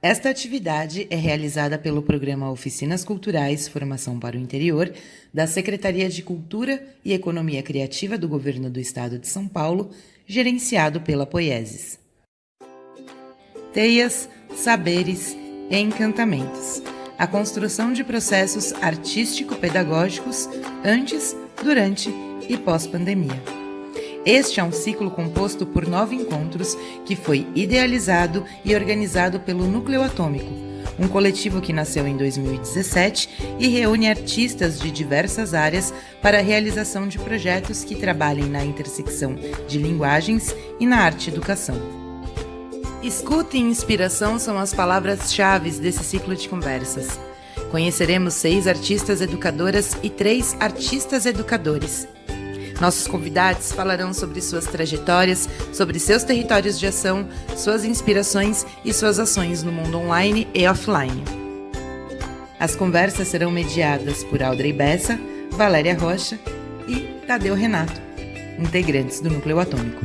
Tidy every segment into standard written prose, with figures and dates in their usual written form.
Esta atividade é realizada pelo programa Oficinas Culturais Formação para o Interior da Secretaria de Cultura e Economia Criativa do Governo do Estado de São Paulo, gerenciado pela Poieses. Teias, saberes e encantamentos. A construção de processos artístico-pedagógicos antes, durante e pós-pandemia. Este é um ciclo composto por 9 encontros que foi idealizado e organizado pelo Núcleo Atômico, um coletivo que nasceu em 2017 e reúne artistas de diversas áreas para a realização de projetos que trabalhem na intersecção de linguagens e na arte-educação. Escuta e inspiração são as palavras-chave desse ciclo de conversas. Conheceremos 6 artistas educadoras e 3 artistas educadores. Nossos convidados falarão sobre suas trajetórias, sobre seus territórios de ação, suas inspirações e suas ações no mundo online e offline. As conversas serão mediadas por Audrey Bessa, Valéria Rocha e Tadeu Renato, integrantes do Núcleo Atômico.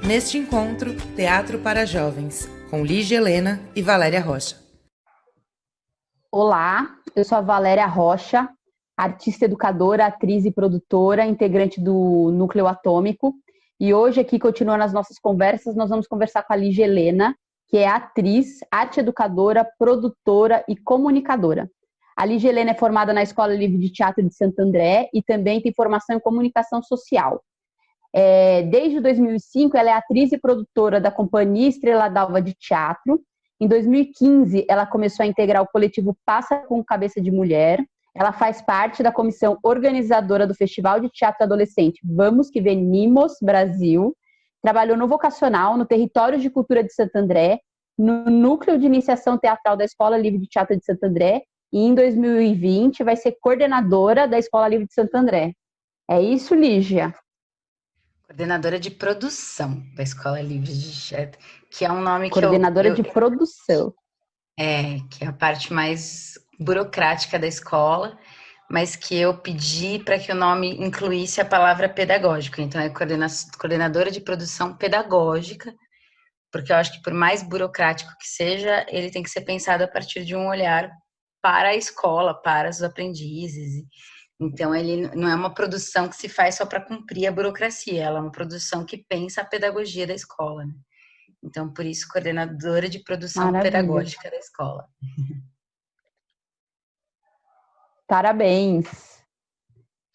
Neste encontro, Teatro para Jovens, com Lígia Helena e Valéria Rocha. Olá, eu sou a Valéria Rocha, artista educadora, atriz e produtora, integrante do Núcleo Atômico. E hoje aqui, continuando as nossas conversas, nós vamos conversar com a Lígia Helena, que é atriz, arte educadora, produtora e comunicadora. A Lígia Helena é formada na Escola Livre de Teatro de Santo André e também tem formação em comunicação social. Desde 2005, ela é atriz e produtora da Companhia Estrela d'Alva de Teatro. Em 2015, ela começou a integrar o coletivo Passa com Cabeça de Mulher. Ela faz parte da comissão organizadora do Festival de Teatro Adolescente Vamos que Venimos Brasil. Trabalhou no Vocacional, no Território de Cultura de Santo André, no Núcleo de Iniciação Teatral da Escola Livre de Teatro de Santo André e em 2020 vai ser coordenadora da Escola Livre de Santo André. É isso, Lígia? Coordenadora de produção da Escola Livre de Teatro, que é um nome que Coordenadora de produção. Que é a parte mais burocrática da escola, mas que eu pedi para que o nome incluísse a palavra pedagógico. Então, é coordenadora de produção pedagógica, porque eu acho que por mais burocrático que seja, ele tem que ser pensado a partir de um olhar para a escola, para os aprendizes. Então, ele não é uma produção que se faz só para cumprir a burocracia, ela é uma produção que pensa a pedagogia da escola, né? Então, por isso, coordenadora de produção pedagógica da escola. Parabéns!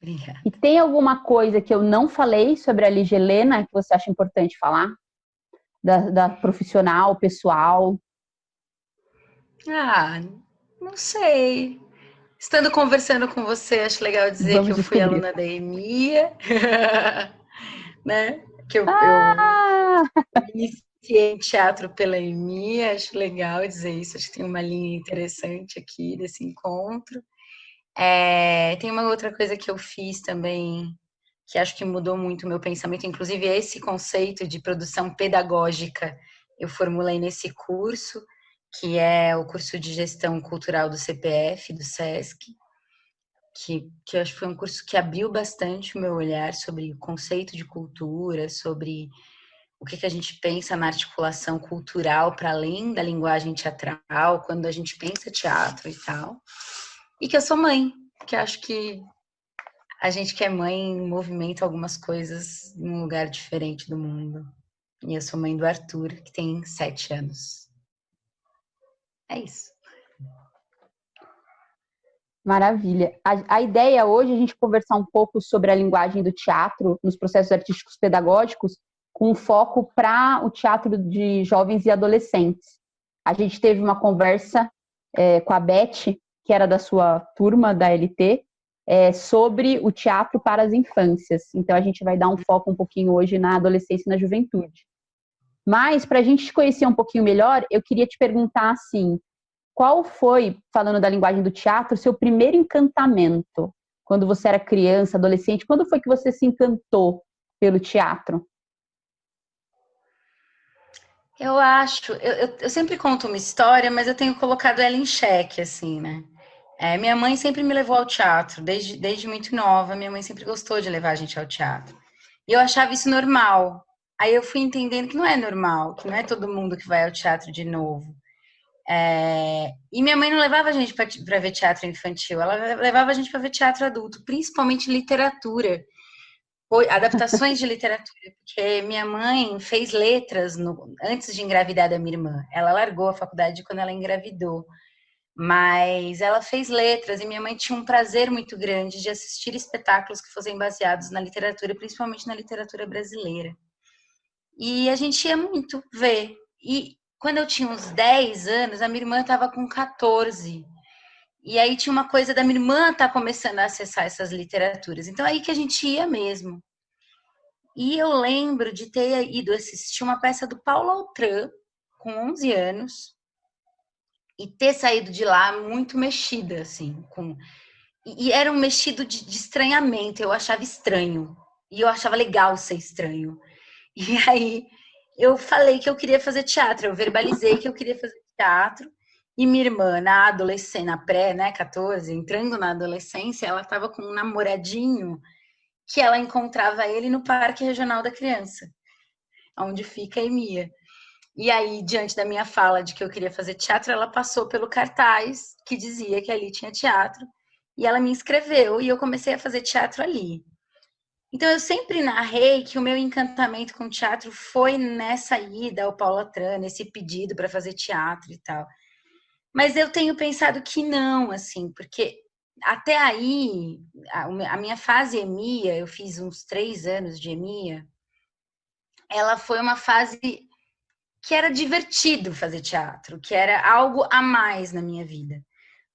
Obrigada. E tem alguma coisa que eu não falei sobre a Lígia Helena que você acha importante falar? Da profissional, pessoal? Não sei. Estando conversando com você, acho legal dizer que eu fui aluna da EMIA, né? Que eu iniciei em teatro pela EMIA, acho legal dizer isso, acho que tem uma linha interessante aqui desse encontro. Tem uma outra coisa que eu fiz também, que acho que mudou muito o meu pensamento, inclusive esse conceito de produção pedagógica eu formulei nesse curso, que é o curso de gestão cultural do CPF, do SESC, que eu acho que foi um curso que abriu bastante o meu olhar sobre o conceito de cultura, sobre o que a gente pensa na articulação cultural para além da linguagem teatral, quando a gente pensa teatro e tal. E que eu sou mãe, que acho que a gente que é mãe movimenta algumas coisas num lugar diferente do mundo. E eu sou mãe do Arthur, que tem 7 anos. É isso. Maravilha. A ideia hoje é a gente conversar um pouco sobre a linguagem do teatro nos processos artísticos pedagógicos, com foco para o teatro de jovens e adolescentes. A gente teve uma conversa com a Beth, que era da sua turma da LT, sobre o teatro para as infâncias. Então, a gente vai dar um foco um pouquinho hoje na adolescência e na juventude. Mas, para a gente te conhecer um pouquinho melhor, eu queria te perguntar assim, qual foi, falando da linguagem do teatro, seu primeiro encantamento? Quando você era criança, adolescente, quando foi que você se encantou pelo teatro? Eu acho, eu sempre conto uma história, mas eu tenho colocado ela em xeque, assim, né? Minha mãe sempre me levou ao teatro, desde muito nova, minha mãe sempre gostou de levar a gente ao teatro. E eu achava isso normal. Aí eu fui entendendo que não é normal, que não é todo mundo que vai ao teatro de novo. E minha mãe não levava a gente para ver teatro infantil, ela levava a gente para ver teatro adulto, principalmente literatura, adaptações de literatura, porque minha mãe fez letras antes de engravidar da minha irmã. Ela largou a faculdade quando ela engravidou, mas ela fez letras e minha mãe tinha um prazer muito grande de assistir espetáculos que fossem baseados na literatura, principalmente na literatura brasileira. E a gente ia muito ver. E quando eu tinha uns 10 anos, a minha irmã estava com 14. E aí tinha uma coisa da minha irmã estar começando a acessar essas literaturas. Então aí que a gente ia mesmo. E eu lembro de ter ido assistir uma peça do Paulo Autran, com 11 anos, e ter saído de lá muito mexida, assim. E era um mexido de estranhamento, eu achava estranho. E eu achava legal ser estranho. E aí eu falei que eu queria fazer teatro, eu verbalizei que eu queria fazer teatro. E minha irmã, na adolescência, na pré, né, 14, entrando na adolescência, ela estava com um namoradinho que ela encontrava ele no Parque Regional da Criança, onde fica a EMIA. E aí, diante da minha fala de que eu queria fazer teatro, ela passou pelo cartaz que dizia que ali tinha teatro, e ela me inscreveu e eu comecei a fazer teatro ali. Então, eu sempre narrei que o meu encantamento com o teatro foi nessa ida ao Paulo Autran, nesse pedido para fazer teatro e tal. Mas eu tenho pensado que não, assim, porque até aí, a minha fase EMIA, eu fiz uns 3 anos de EMIA, ela foi uma fase que era divertido fazer teatro, que era algo a mais na minha vida.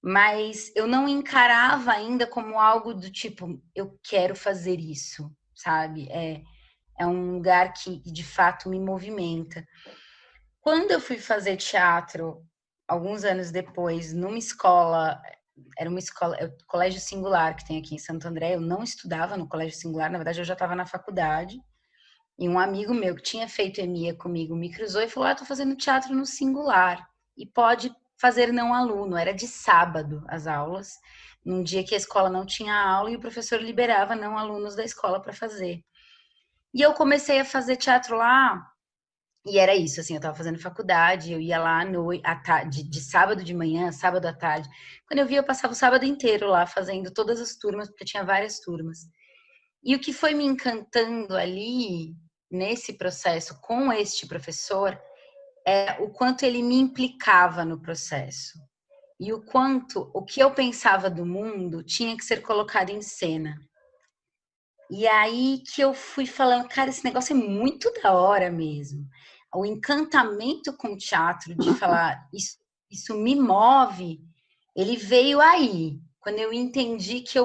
Mas eu não encarava ainda como algo do tipo, eu quero fazer isso, sabe? É um lugar que de fato me movimenta. Quando eu fui fazer teatro, alguns anos depois, numa escola, era uma escola, é o Colégio Singular que tem aqui em Santo André, eu não estudava no Colégio Singular, na verdade eu já estava na faculdade, e um amigo meu que tinha feito EMIA comigo me cruzou e falou, tô fazendo teatro no Singular, e pode fazer não aluno, era de sábado as aulas, num dia que a escola não tinha aula e o professor liberava não alunos da escola para fazer. E eu comecei a fazer teatro lá, e era isso, assim, eu estava fazendo faculdade, eu ia lá à tarde, de sábado de manhã, sábado à tarde. Quando eu via, eu passava o sábado inteiro lá fazendo todas as turmas, porque tinha várias turmas. E o que foi me encantando ali, nesse processo, com este professor, é o quanto ele me implicava no processo. E o quanto o que eu pensava do mundo tinha que ser colocado em cena. E aí que eu fui falando, cara, esse negócio é muito da hora mesmo. O encantamento com o teatro, de falar, isso me move, ele veio aí. Quando eu entendi que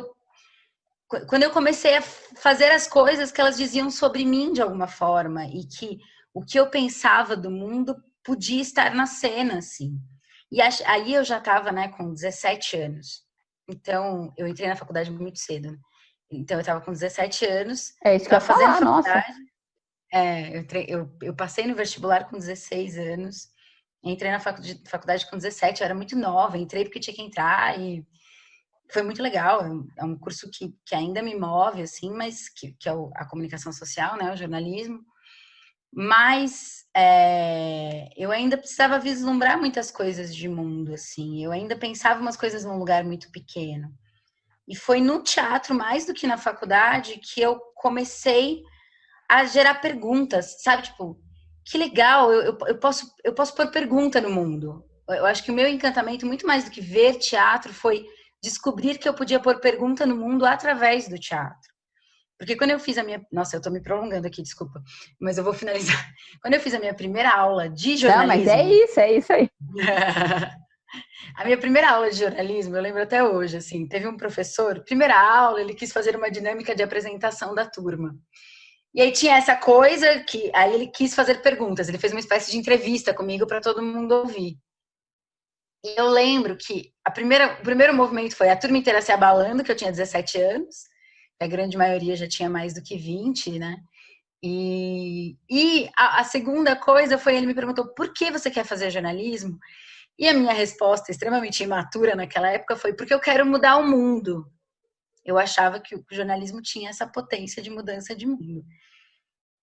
quando eu comecei a fazer as coisas que elas diziam sobre mim de alguma forma, e que o que eu pensava do mundo podia estar na cena, assim. E aí eu já estava, né, com 17 anos. Então, eu entrei na faculdade muito cedo, né? Então, eu estava com 17 anos, É isso que eu estava ia fazendo falar, nossa. faculdade. Eu passei no vestibular com 16 anos, entrei na faculdade com 17, eu era muito nova, entrei porque tinha que entrar e foi muito legal. É um curso que ainda me move, assim, mas que é a comunicação social, né, o jornalismo. Mas eu ainda precisava vislumbrar muitas coisas de mundo, assim. Eu ainda pensava umas coisas num lugar muito pequeno. E foi no teatro, mais do que na faculdade, que eu comecei a gerar perguntas, sabe? Tipo, que legal, eu posso pôr pergunta no mundo. Eu acho que o meu encantamento, muito mais do que ver teatro, foi descobrir que eu podia pôr pergunta no mundo através do teatro. Porque quando eu fiz a minha. Nossa, eu tô me prolongando aqui, desculpa, mas eu vou finalizar. Quando eu fiz a minha primeira aula de Não, mas jornalismo. é isso aí. A minha primeira aula de jornalismo, eu lembro até hoje, assim, teve um professor, primeira aula, ele quis fazer uma dinâmica de apresentação da turma. E aí tinha essa coisa que aí ele quis fazer perguntas, ele fez uma espécie de entrevista comigo para todo mundo ouvir. E eu lembro que o primeiro movimento foi a turma inteira se abalando, que eu tinha 17 anos, a grande maioria já tinha mais do que 20, né? E a segunda coisa foi, ele me perguntou, por que você quer fazer jornalismo? E a minha resposta, extremamente imatura naquela época, foi porque eu quero mudar o mundo. Eu achava que o jornalismo tinha essa potência de mudança de mundo.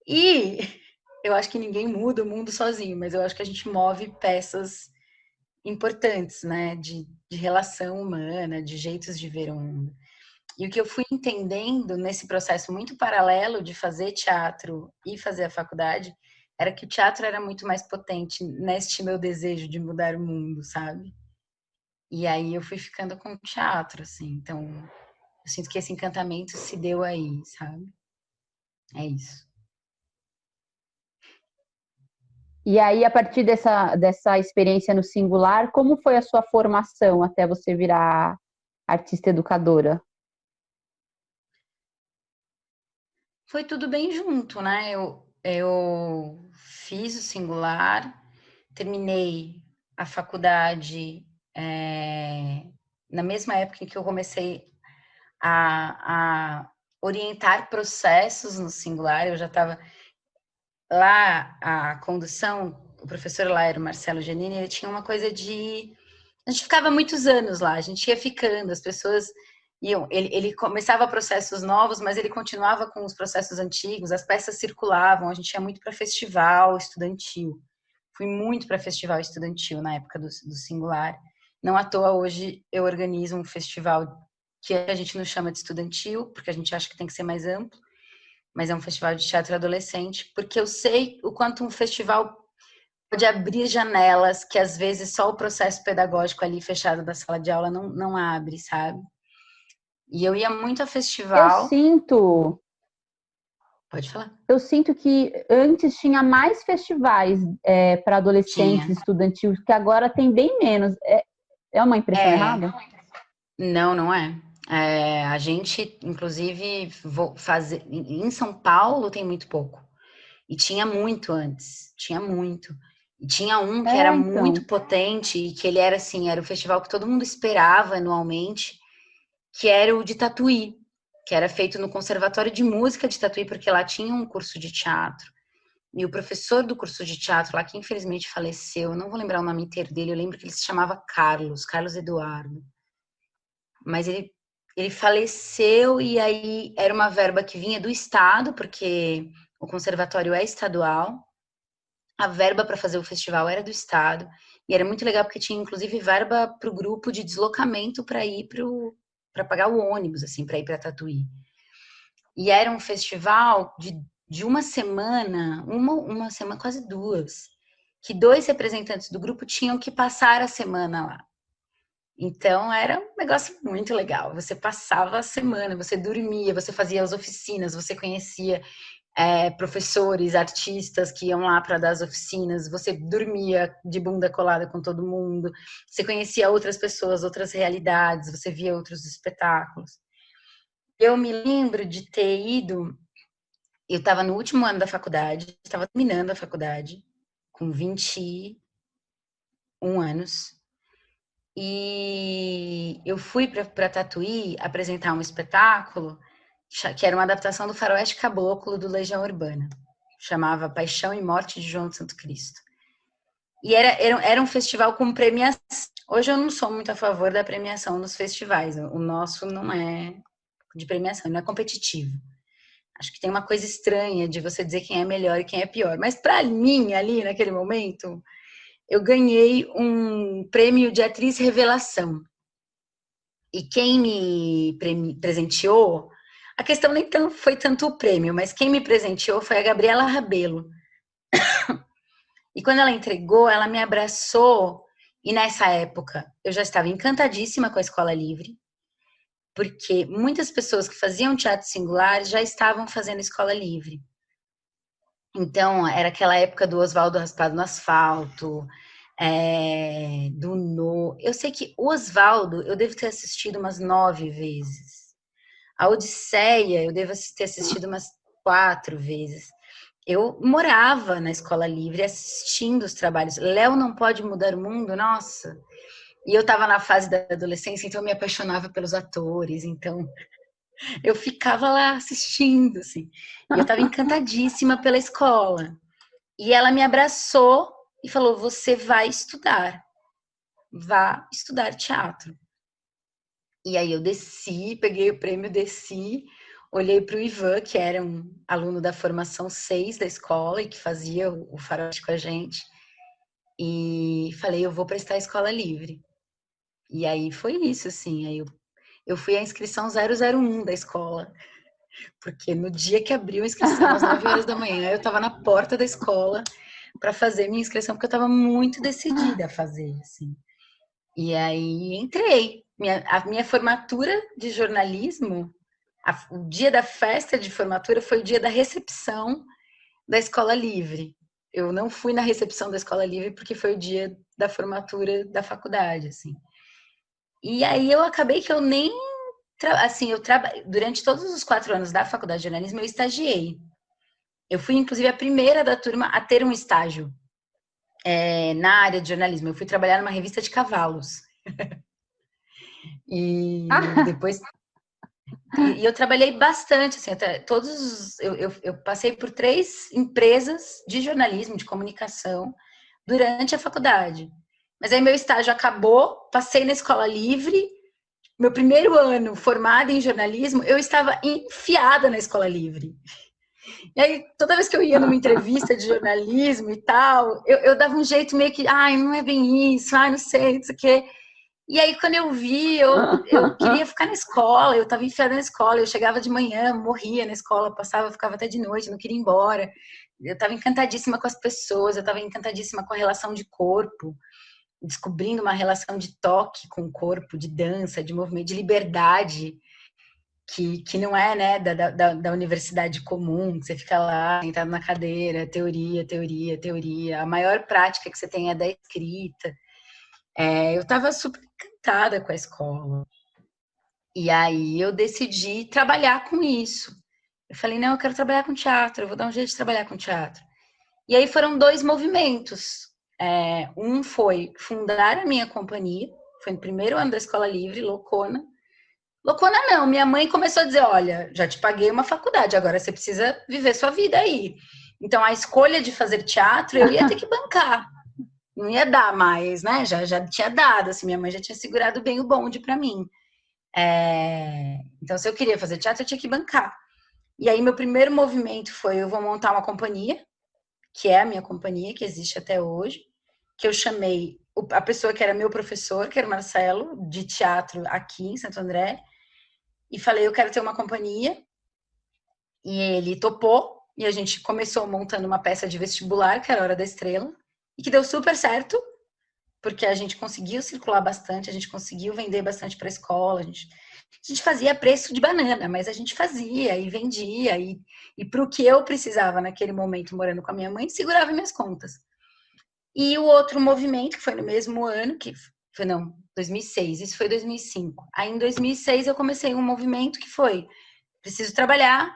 E eu acho que ninguém muda o mundo sozinho, mas eu acho que a gente move peças importantes, né, de relação humana, de jeitos de ver o mundo. E o que eu fui entendendo nesse processo muito paralelo de fazer teatro e fazer a faculdade era que o teatro era muito mais potente neste meu desejo de mudar o mundo, sabe? E aí eu fui ficando com o teatro, assim. Então, eu sinto que esse encantamento se deu aí, sabe? É isso. E aí, a partir dessa experiência no singular, como foi a sua formação até você virar artista educadora? Foi tudo bem junto, né? Eu fiz o singular, terminei a faculdade na mesma época em que eu comecei a orientar processos no singular. Eu já estava lá, a condução, o professor lá era o Marcelo Giannini, ele tinha uma coisa de... A gente ficava muitos anos lá, a gente ia ficando, as pessoas iam... Ele começava processos novos, mas ele continuava com os processos antigos, as peças circulavam, a gente ia muito para festival estudantil. Fui muito para festival estudantil na época do singular. Não à toa, hoje eu organizo um festival que a gente não chama de estudantil, porque a gente acha que tem que ser mais amplo, mas é um festival de teatro adolescente, porque eu sei o quanto um festival pode abrir janelas que às vezes só o processo pedagógico ali fechado da sala de aula não abre, sabe? E eu ia muito a Eu festival. sinto, Pode falar. eu sinto que antes tinha mais festivais para adolescentes Tinha. estudantis, que agora tem bem menos. É uma impressão É, errada? não é. A gente, inclusive, vou fazer. Em São Paulo tem muito pouco. E tinha muito antes. Tinha muito. E tinha um que era muito Então. potente e que ele era assim, era o festival que todo mundo esperava anualmente, que era o de Tatuí, que era feito no Conservatório de Música de Tatuí, porque lá tinha um curso de teatro. E o professor do curso de teatro lá, que infelizmente faleceu, eu não vou lembrar o nome inteiro dele, eu lembro que ele se chamava Carlos Eduardo. Mas ele faleceu e aí era uma verba que vinha do Estado, porque o conservatório é estadual. A verba para fazer o festival era do Estado. E era muito legal porque tinha inclusive verba para o grupo de deslocamento para ir para pagar o ônibus, assim, para ir para Tatuí. E era um festival de uma semana, quase duas, que 2 representantes do grupo tinham que passar a semana lá. Então era um negócio muito legal. Você passava a semana, você dormia, você fazia as oficinas, você conhecia professores, artistas que iam lá para dar as oficinas, você dormia de bunda colada com todo mundo, você conhecia outras pessoas, outras realidades, você via outros espetáculos. Eu me lembro de ter ido, eu estava no último ano da faculdade, estava terminando a faculdade, com 21 anos, e eu fui para Tatuí apresentar um espetáculo que era uma adaptação do Faroeste Caboclo do Legião Urbana. Chamava Paixão e Morte de João de Santo Cristo. E era um festival com premiação. Hoje eu não sou muito a favor da premiação nos festivais. O nosso não é de premiação, não é competitivo. Acho que tem uma coisa estranha de você dizer quem é melhor e quem é pior. Mas para mim, ali naquele momento, eu ganhei um prêmio de atriz revelação. E quem me presenteou, a questão nem foi tanto o prêmio, mas quem me presenteou foi a Gabriela Rabelo. E quando ela entregou, ela me abraçou. E nessa época, eu já estava encantadíssima com a Escola Livre, porque muitas pessoas que faziam teatro singular já estavam fazendo Escola Livre. Então, era aquela época do Oswaldo Raspado no Asfalto, do No. Eu sei que o Oswaldo eu devo ter assistido umas 9 vezes. A Odisseia eu devo ter assistido umas 4 vezes. Eu morava na Escola Livre assistindo os trabalhos. Léo Não Pode Mudar o Mundo, nossa. E eu estava na fase da adolescência, então eu me apaixonava pelos atores, então eu ficava lá assistindo, assim. E eu estava encantadíssima pela escola. E ela me abraçou e falou: "Você vai estudar. Vá estudar teatro". E aí eu desci, peguei o prêmio, desci. olhei para o Ivan, que era um aluno da formação 6 da escola e que fazia o faroeste com a gente, e falei, eu vou prestar escola livre. E aí foi isso, assim, aí eu fui à inscrição 001 da escola, porque no dia que abriu a inscrição, às 9 horas da manhã, eu estava na porta da escola para fazer minha inscrição, porque eu estava muito decidida a fazer, assim. E aí entrei. A minha formatura de jornalismo, o dia da festa de formatura foi o dia da recepção da Escola Livre. Eu não fui na recepção da Escola Livre porque foi o dia da formatura da faculdade, assim. E aí eu acabei que eu nem assim, durante todos os 4 anos da faculdade de jornalismo eu estagiei. Eu fui inclusive a primeira da turma a ter um estágio na área de jornalismo. Eu fui trabalhar numa revista de cavalos. E depois e eu trabalhei bastante, assim, até eu passei por 3 empresas de jornalismo, de comunicação, durante a faculdade. Mas aí meu estágio acabou, passei na escola livre, meu primeiro ano formada em jornalismo, eu estava enfiada na escola livre. E aí, toda vez que eu ia numa entrevista de jornalismo e tal, eu dava um jeito meio que, ai, não é bem isso, ai, não sei, não sei o quê. E aí, quando eu vi, eu queria ficar na escola, eu estava enfiada na escola, eu chegava de manhã, morria na escola, passava, ficava até de noite, não queria ir embora. Eu estava encantadíssima com as pessoas, eu estava encantadíssima com a relação de corpo, descobrindo uma relação de toque com o corpo, de dança, de movimento, de liberdade, que não é, né, da universidade comum, que você fica lá, sentado na cadeira, teoria, teoria, teoria. A maior prática que você tem é da escrita. Eu estava super encantada com a escola. E aí eu decidi trabalhar com isso. Eu falei, não, eu quero trabalhar com teatro, eu vou dar um jeito de trabalhar com teatro. E aí foram 2 movimentos. Um foi fundar a minha companhia, foi no primeiro ano da Escola Livre, loucona. Loucona não, minha mãe começou a dizer, olha, já te paguei uma faculdade, agora você precisa viver sua vida aí. Então a escolha de fazer teatro eu ia ter que bancar. Não ia dar mais, né? Já tinha dado, assim, minha mãe já tinha segurado bem o bonde para mim. Então, se eu queria fazer teatro, eu tinha que bancar. E aí, meu primeiro movimento foi: eu vou montar uma companhia, que é a minha companhia, que existe até hoje, que eu chamei a pessoa que era meu professor, que era o Marcelo, de teatro aqui em Santo André, e falei: eu quero ter uma companhia. E ele topou, e a gente começou montando uma peça de vestibular, que era a Hora da Estrela, e que deu super certo, porque a gente conseguiu circular bastante, a gente conseguiu vender bastante para a escola, a gente fazia preço de banana, mas a gente fazia e vendia, e para o que eu precisava naquele momento, morando com a minha mãe, segurava minhas contas. E o outro movimento, que foi no mesmo ano, que foi, não, 2006, isso foi 2005. Aí em 2006 eu comecei um movimento que foi, preciso trabalhar,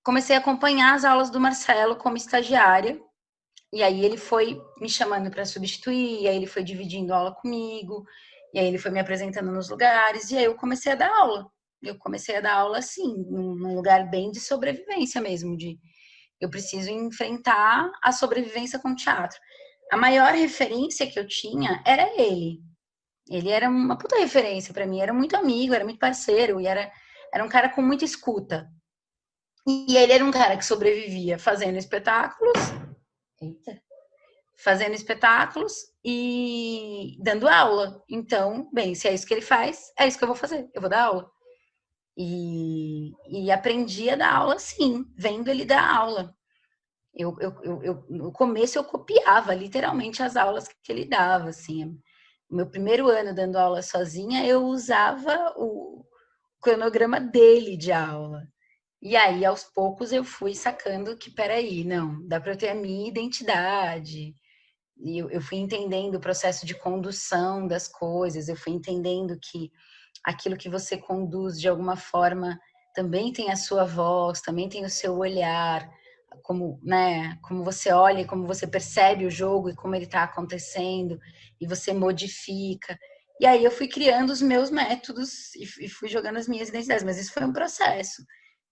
comecei a acompanhar as aulas do Marcelo como estagiária, e aí ele foi me chamando para substituir, e aí ele foi dividindo aula comigo, e aí ele foi me apresentando nos lugares, e aí eu comecei a dar aula. Eu comecei a dar aula assim, num lugar bem de sobrevivência mesmo, de eu preciso enfrentar a sobrevivência com o teatro. A maior referência que eu tinha era ele. Ele era uma puta referência para mim, era muito amigo, era muito parceiro, e era um cara com muita escuta. E ele era um cara que sobrevivia fazendo espetáculos. Eita, fazendo espetáculos e dando aula. Então, bem, se é isso que ele faz, é isso que eu vou fazer, eu vou dar aula. E aprendi a dar aula sim, vendo ele dar aula. No começo eu copiava literalmente as aulas que ele dava, assim. No meu primeiro ano dando aula sozinha, eu usava o cronograma dele de aula. E aí, aos poucos, eu fui sacando que, peraí, não, dá para eu ter a minha identidade. E eu fui entendendo o processo de condução das coisas, eu fui entendendo que aquilo que você conduz de alguma forma também tem a sua voz, também tem o seu olhar, como, né, como você olha e como você percebe o jogo e como ele está acontecendo, e você modifica. E aí eu fui criando os meus métodos e fui jogando as minhas identidades, mas isso foi um processo.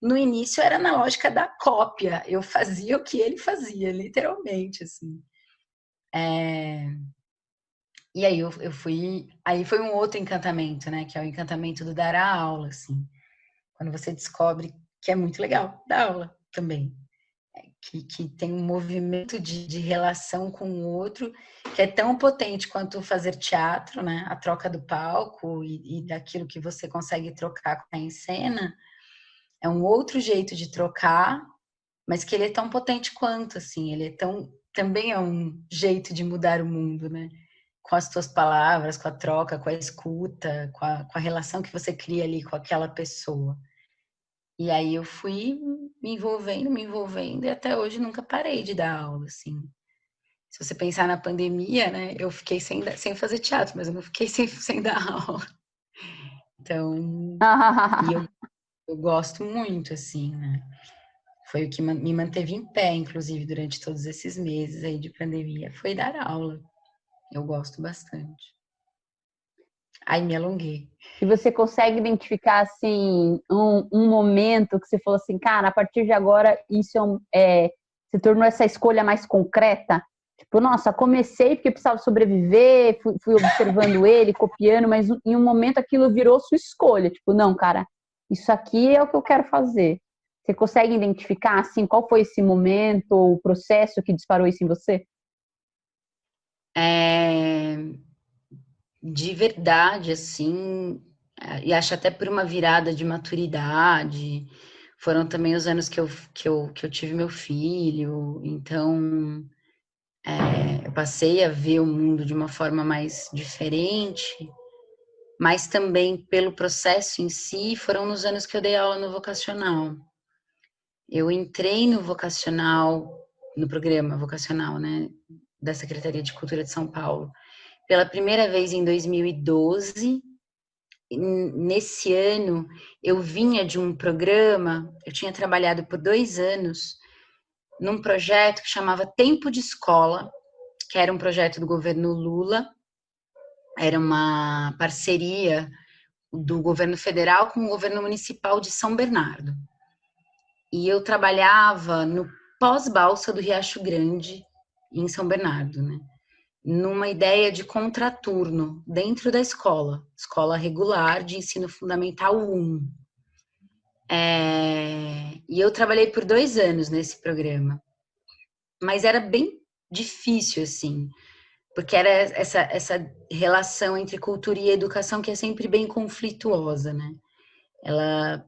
No início era na lógica da cópia, eu fazia o que ele fazia, literalmente, assim. E aí eu fui. Aí foi um outro encantamento, né? Que é o encantamento do dar a aula, assim. Quando você descobre que é muito legal dar aula também. Que tem um movimento de relação com o outro que é tão potente quanto fazer teatro, né? A troca do palco e daquilo que você consegue trocar em cena é um outro jeito de trocar, mas que ele é tão potente quanto, assim, ele é tão, também é um jeito de mudar o mundo, né? Com as tuas palavras, com a troca, com a escuta, com a relação que você cria ali com aquela pessoa. E aí eu fui me envolvendo, e até hoje nunca parei de dar aula, assim. Se você pensar na pandemia, né, eu fiquei sem fazer teatro, mas eu não fiquei sem dar aula. Então, e eu gosto muito, assim, né? Foi o que me manteve em pé, inclusive, durante todos esses meses aí de pandemia, foi dar aula. Eu gosto bastante. Ai, me alonguei. E você consegue identificar, assim, um momento que você falou assim, cara, a partir de agora isso se tornou essa escolha mais concreta? Tipo, nossa, comecei porque precisava sobreviver, fui observando ele, copiando, mas em um momento aquilo virou sua escolha. Tipo, não, cara, isso aqui é o que eu quero fazer. Você consegue identificar, assim, qual foi esse momento ou o processo que disparou isso em você? De verdade, assim, e acho até por uma virada de maturidade, foram também os anos que eu tive meu filho, então eu passei a ver o mundo de uma forma mais diferente, mas também pelo processo em si, foram nos anos que eu dei aula no vocacional. Eu entrei no vocacional, no programa vocacional, né, da Secretaria de Cultura de São Paulo, pela primeira vez em 2012. Nesse ano, eu vinha de um programa, eu tinha trabalhado por 2 anos num projeto que chamava Tempo de Escola, que era um projeto do governo Lula, era uma parceria do governo federal com o governo municipal de São Bernardo. E eu trabalhava no pós-balsa do Riacho Grande, em São Bernardo, né? Numa ideia de contraturno dentro da escola regular de ensino fundamental 1. E eu trabalhei por 2 anos nesse programa, mas era bem difícil, assim, porque era essa relação entre cultura e educação que é sempre bem conflituosa, né? Ela,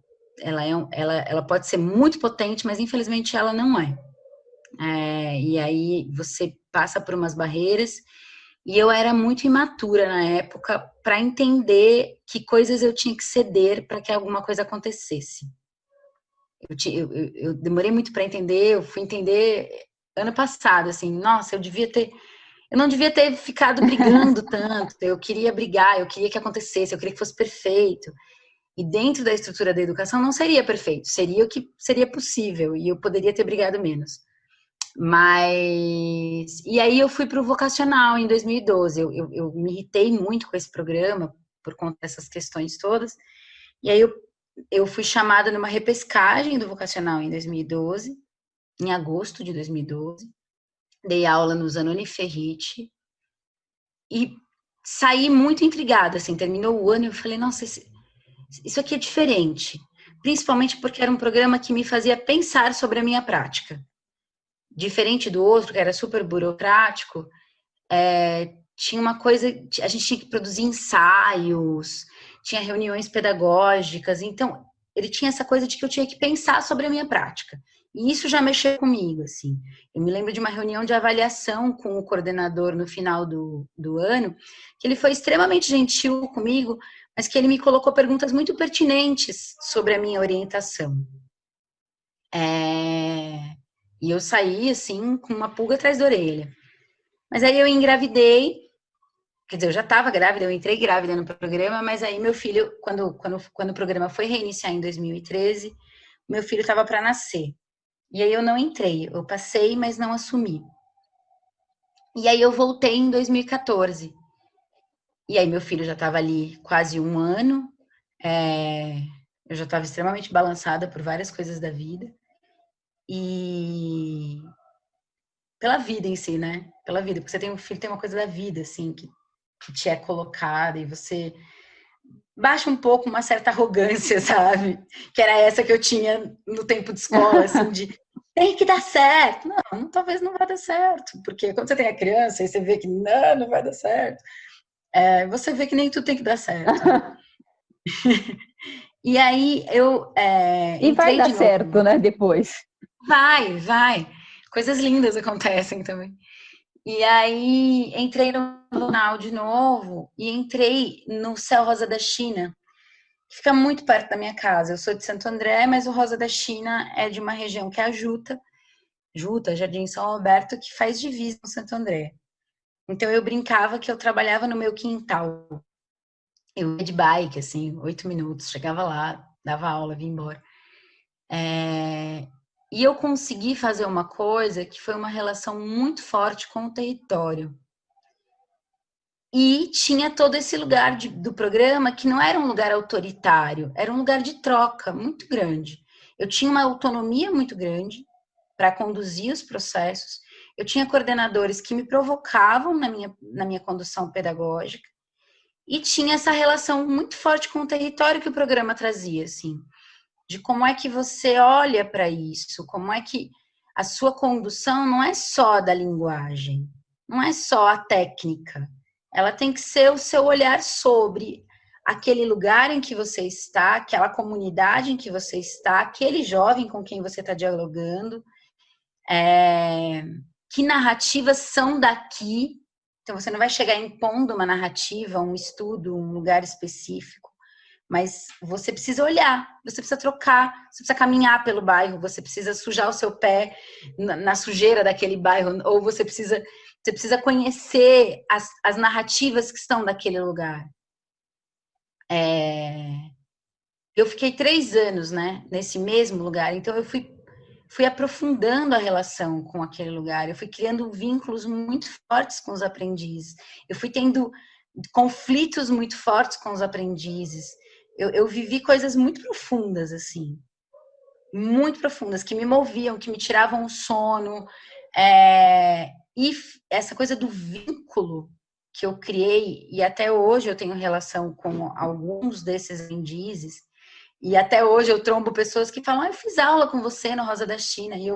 ela pode ser muito potente, mas infelizmente ela não é. E aí você passa por umas barreiras, e eu era muito imatura na época para entender que coisas eu tinha que ceder para que alguma coisa acontecesse. Eu demorei muito para entender, eu fui entender ano passado, assim, nossa, eu não devia ter ficado brigando tanto, eu queria brigar, eu queria que acontecesse, eu queria que fosse perfeito. E dentro da estrutura da educação não seria perfeito, seria o que seria possível, e eu poderia ter brigado menos. Mas, e aí eu fui para o vocacional em 2012, eu me irritei muito com esse programa, por conta dessas questões todas, e aí eu fui chamada numa repescagem do vocacional em 2012, em agosto de 2012. Dei aula no Zanoni Ferriti e saí muito intrigada, assim, terminou o ano e eu falei, nossa, isso aqui é diferente. Principalmente porque era um programa que me fazia pensar sobre a minha prática. Diferente do outro, que era super burocrático, tinha uma coisa, a gente tinha que produzir ensaios, tinha reuniões pedagógicas, então ele tinha essa coisa de que eu tinha que pensar sobre a minha prática. E isso já mexeu comigo, assim. Eu me lembro de uma reunião de avaliação com o coordenador no final do ano, que ele foi extremamente gentil comigo, mas que ele me colocou perguntas muito pertinentes sobre a minha orientação. E eu saí, assim, com uma pulga atrás da orelha. Mas aí eu engravidei, quer dizer, eu já estava grávida, eu entrei grávida no programa, mas aí meu filho, quando o programa foi reiniciar em 2013, meu filho estava para nascer. E aí eu não entrei, eu passei, mas não assumi. E aí eu voltei em 2014. E aí meu filho já estava ali quase 1 ano, eu já estava extremamente balançada por várias coisas da vida. E pela vida em si, né? Pela vida, porque você tem um filho, tem uma coisa da vida, assim, que te é colocada e você baixa um pouco uma certa arrogância, sabe? Que era essa que eu tinha no tempo de escola, assim, de tem que dar certo. Não, talvez não vai dar certo, porque quando você tem a criança e você vê que não vai dar certo, você vê que nem tudo tem que dar certo, né? E aí eu E vai entrei dar de novo. certo, né, depois. Vai. Coisas lindas acontecem também. E aí entrei no jornal de novo e entrei no Céu Rosa da China, que fica muito perto da minha casa. Eu sou de Santo André, mas o Rosa da China é de uma região que é a Juta, Jardim São Roberto, que faz divisa com Santo André. Então eu brincava que eu trabalhava no meu quintal. Eu ia de bike, assim, 8 minutos, chegava lá, dava aula, vim embora. E eu consegui fazer uma coisa que foi uma relação muito forte com o território. E tinha todo esse lugar do programa que não era um lugar autoritário, era um lugar de troca muito grande. Eu tinha uma autonomia muito grande para conduzir os processos. Eu tinha coordenadores que me provocavam na minha condução pedagógica. E tinha essa relação muito forte com o território que o programa trazia, assim, de como é que você olha para isso, como é que a sua condução não é só da linguagem, não é só a técnica, ela tem que ser o seu olhar sobre aquele lugar em que você está, aquela comunidade em que você está, aquele jovem com quem você está dialogando, que narrativas são daqui. Então, você não vai chegar impondo uma narrativa, um estudo, um lugar específico, mas você precisa olhar, você precisa trocar, você precisa caminhar pelo bairro, você precisa sujar o seu pé na sujeira daquele bairro, ou você precisa conhecer as narrativas que estão daquele lugar. Eu fiquei 3 anos, né, nesse mesmo lugar, então eu fui aprofundando a relação com aquele lugar, eu fui criando vínculos muito fortes com os aprendizes, eu fui tendo conflitos muito fortes com os aprendizes, eu vivi coisas muito profundas, assim, muito profundas, que me moviam, que me tiravam o sono, e essa coisa do vínculo que eu criei, e até hoje eu tenho relação com alguns desses aprendizes, e até hoje eu trombo pessoas que falam, eu fiz aula com você no Rosa da China, e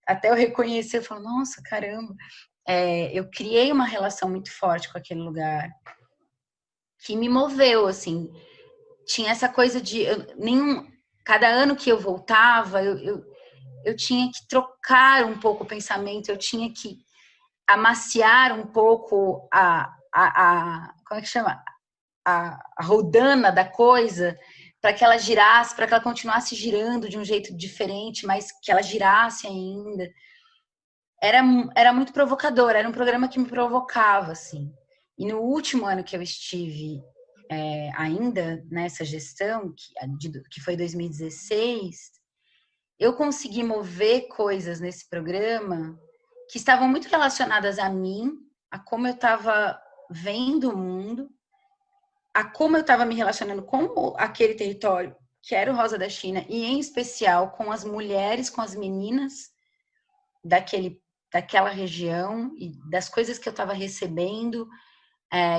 até eu reconhecer, eu falo, nossa, caramba, eu criei uma relação muito forte com aquele lugar, que me moveu, assim, tinha essa coisa de, cada ano que eu voltava, eu tinha que trocar um pouco o pensamento, eu tinha que amaciar um pouco como é que chama? A rodana da coisa, para que ela girasse, para que ela continuasse girando de um jeito diferente, mas que ela girasse ainda. Era muito provocador, era um programa que me provocava, assim. E no último ano que eu estive ainda nessa gestão, que foi 2016, eu consegui mover coisas nesse programa que estavam muito relacionadas a mim, a como eu estava vendo o mundo, a como eu estava me relacionando com aquele território, que era o Rosa da China, e em especial com as mulheres, com as meninas daquela região, e das coisas que eu estava recebendo,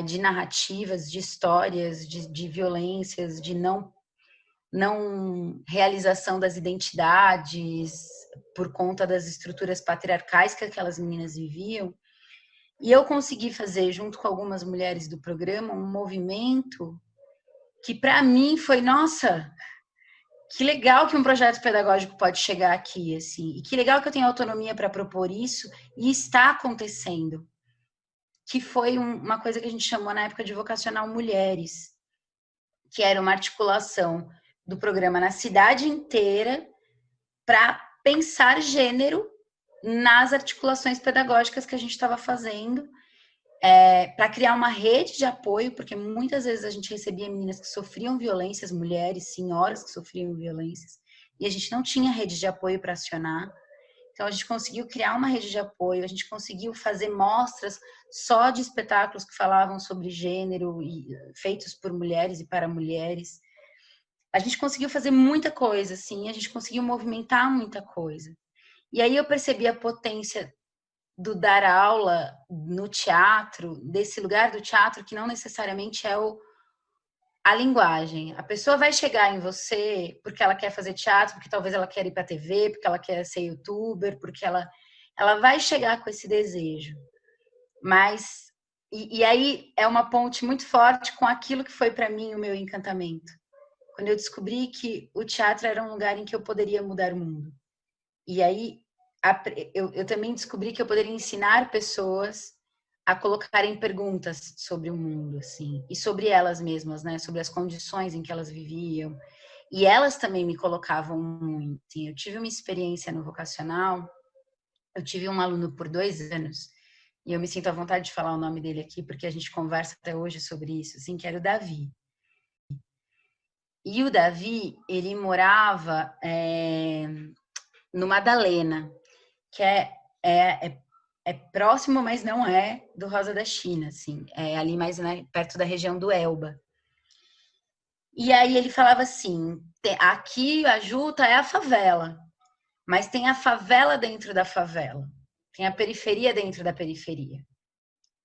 de narrativas, de histórias, de violências, de não realização das identidades por conta das estruturas patriarcais que aquelas meninas viviam. E eu consegui fazer, junto com algumas mulheres do programa, um movimento que para mim foi, nossa, que legal que um projeto pedagógico pode chegar aqui, assim, e que legal que eu tenho autonomia para propor isso, e está acontecendo. Que foi uma coisa que a gente chamou na época de Vocacional Mulheres, que era uma articulação do programa na cidade inteira para pensar gênero nas articulações pedagógicas que a gente estava fazendo, para criar uma rede de apoio, porque muitas vezes a gente recebia meninas que sofriam violências, mulheres, senhoras que sofriam violências, e a gente não tinha rede de apoio para acionar. Então, a gente conseguiu criar uma rede de apoio, a gente conseguiu fazer mostras só de espetáculos que falavam sobre gênero, e feitos por mulheres e para mulheres. A gente conseguiu fazer muita coisa, assim, a gente conseguiu movimentar muita coisa. E aí eu percebi a potência do dar aula no teatro, desse lugar do teatro, que não necessariamente é a linguagem. A pessoa vai chegar em você porque ela quer fazer teatro, porque talvez ela quer ir para a TV, porque ela quer ser youtuber, porque ela vai chegar com esse desejo. Mas e aí é uma ponte muito forte com aquilo que foi para mim o meu encantamento. Quando eu descobri que o teatro era um lugar em que eu poderia mudar o mundo. E aí eu também descobri que eu poderia ensinar pessoas a colocarem perguntas sobre o mundo, assim, e sobre elas mesmas, né? Sobre as condições em que elas viviam. E elas também me colocavam muito. Assim, eu tive uma experiência no vocacional, eu tive um aluno por 2 anos, e eu me sinto à vontade de falar o nome dele aqui, porque a gente conversa até hoje sobre isso, assim, que era o Davi. E o Davi, ele morava no Madalena, que é próximo, mas não é do Rosa da China, assim, é ali mais, né, perto da região do Elba. E aí ele falava assim, aqui a Juta é a favela, mas tem a favela dentro da favela, tem a periferia dentro da periferia.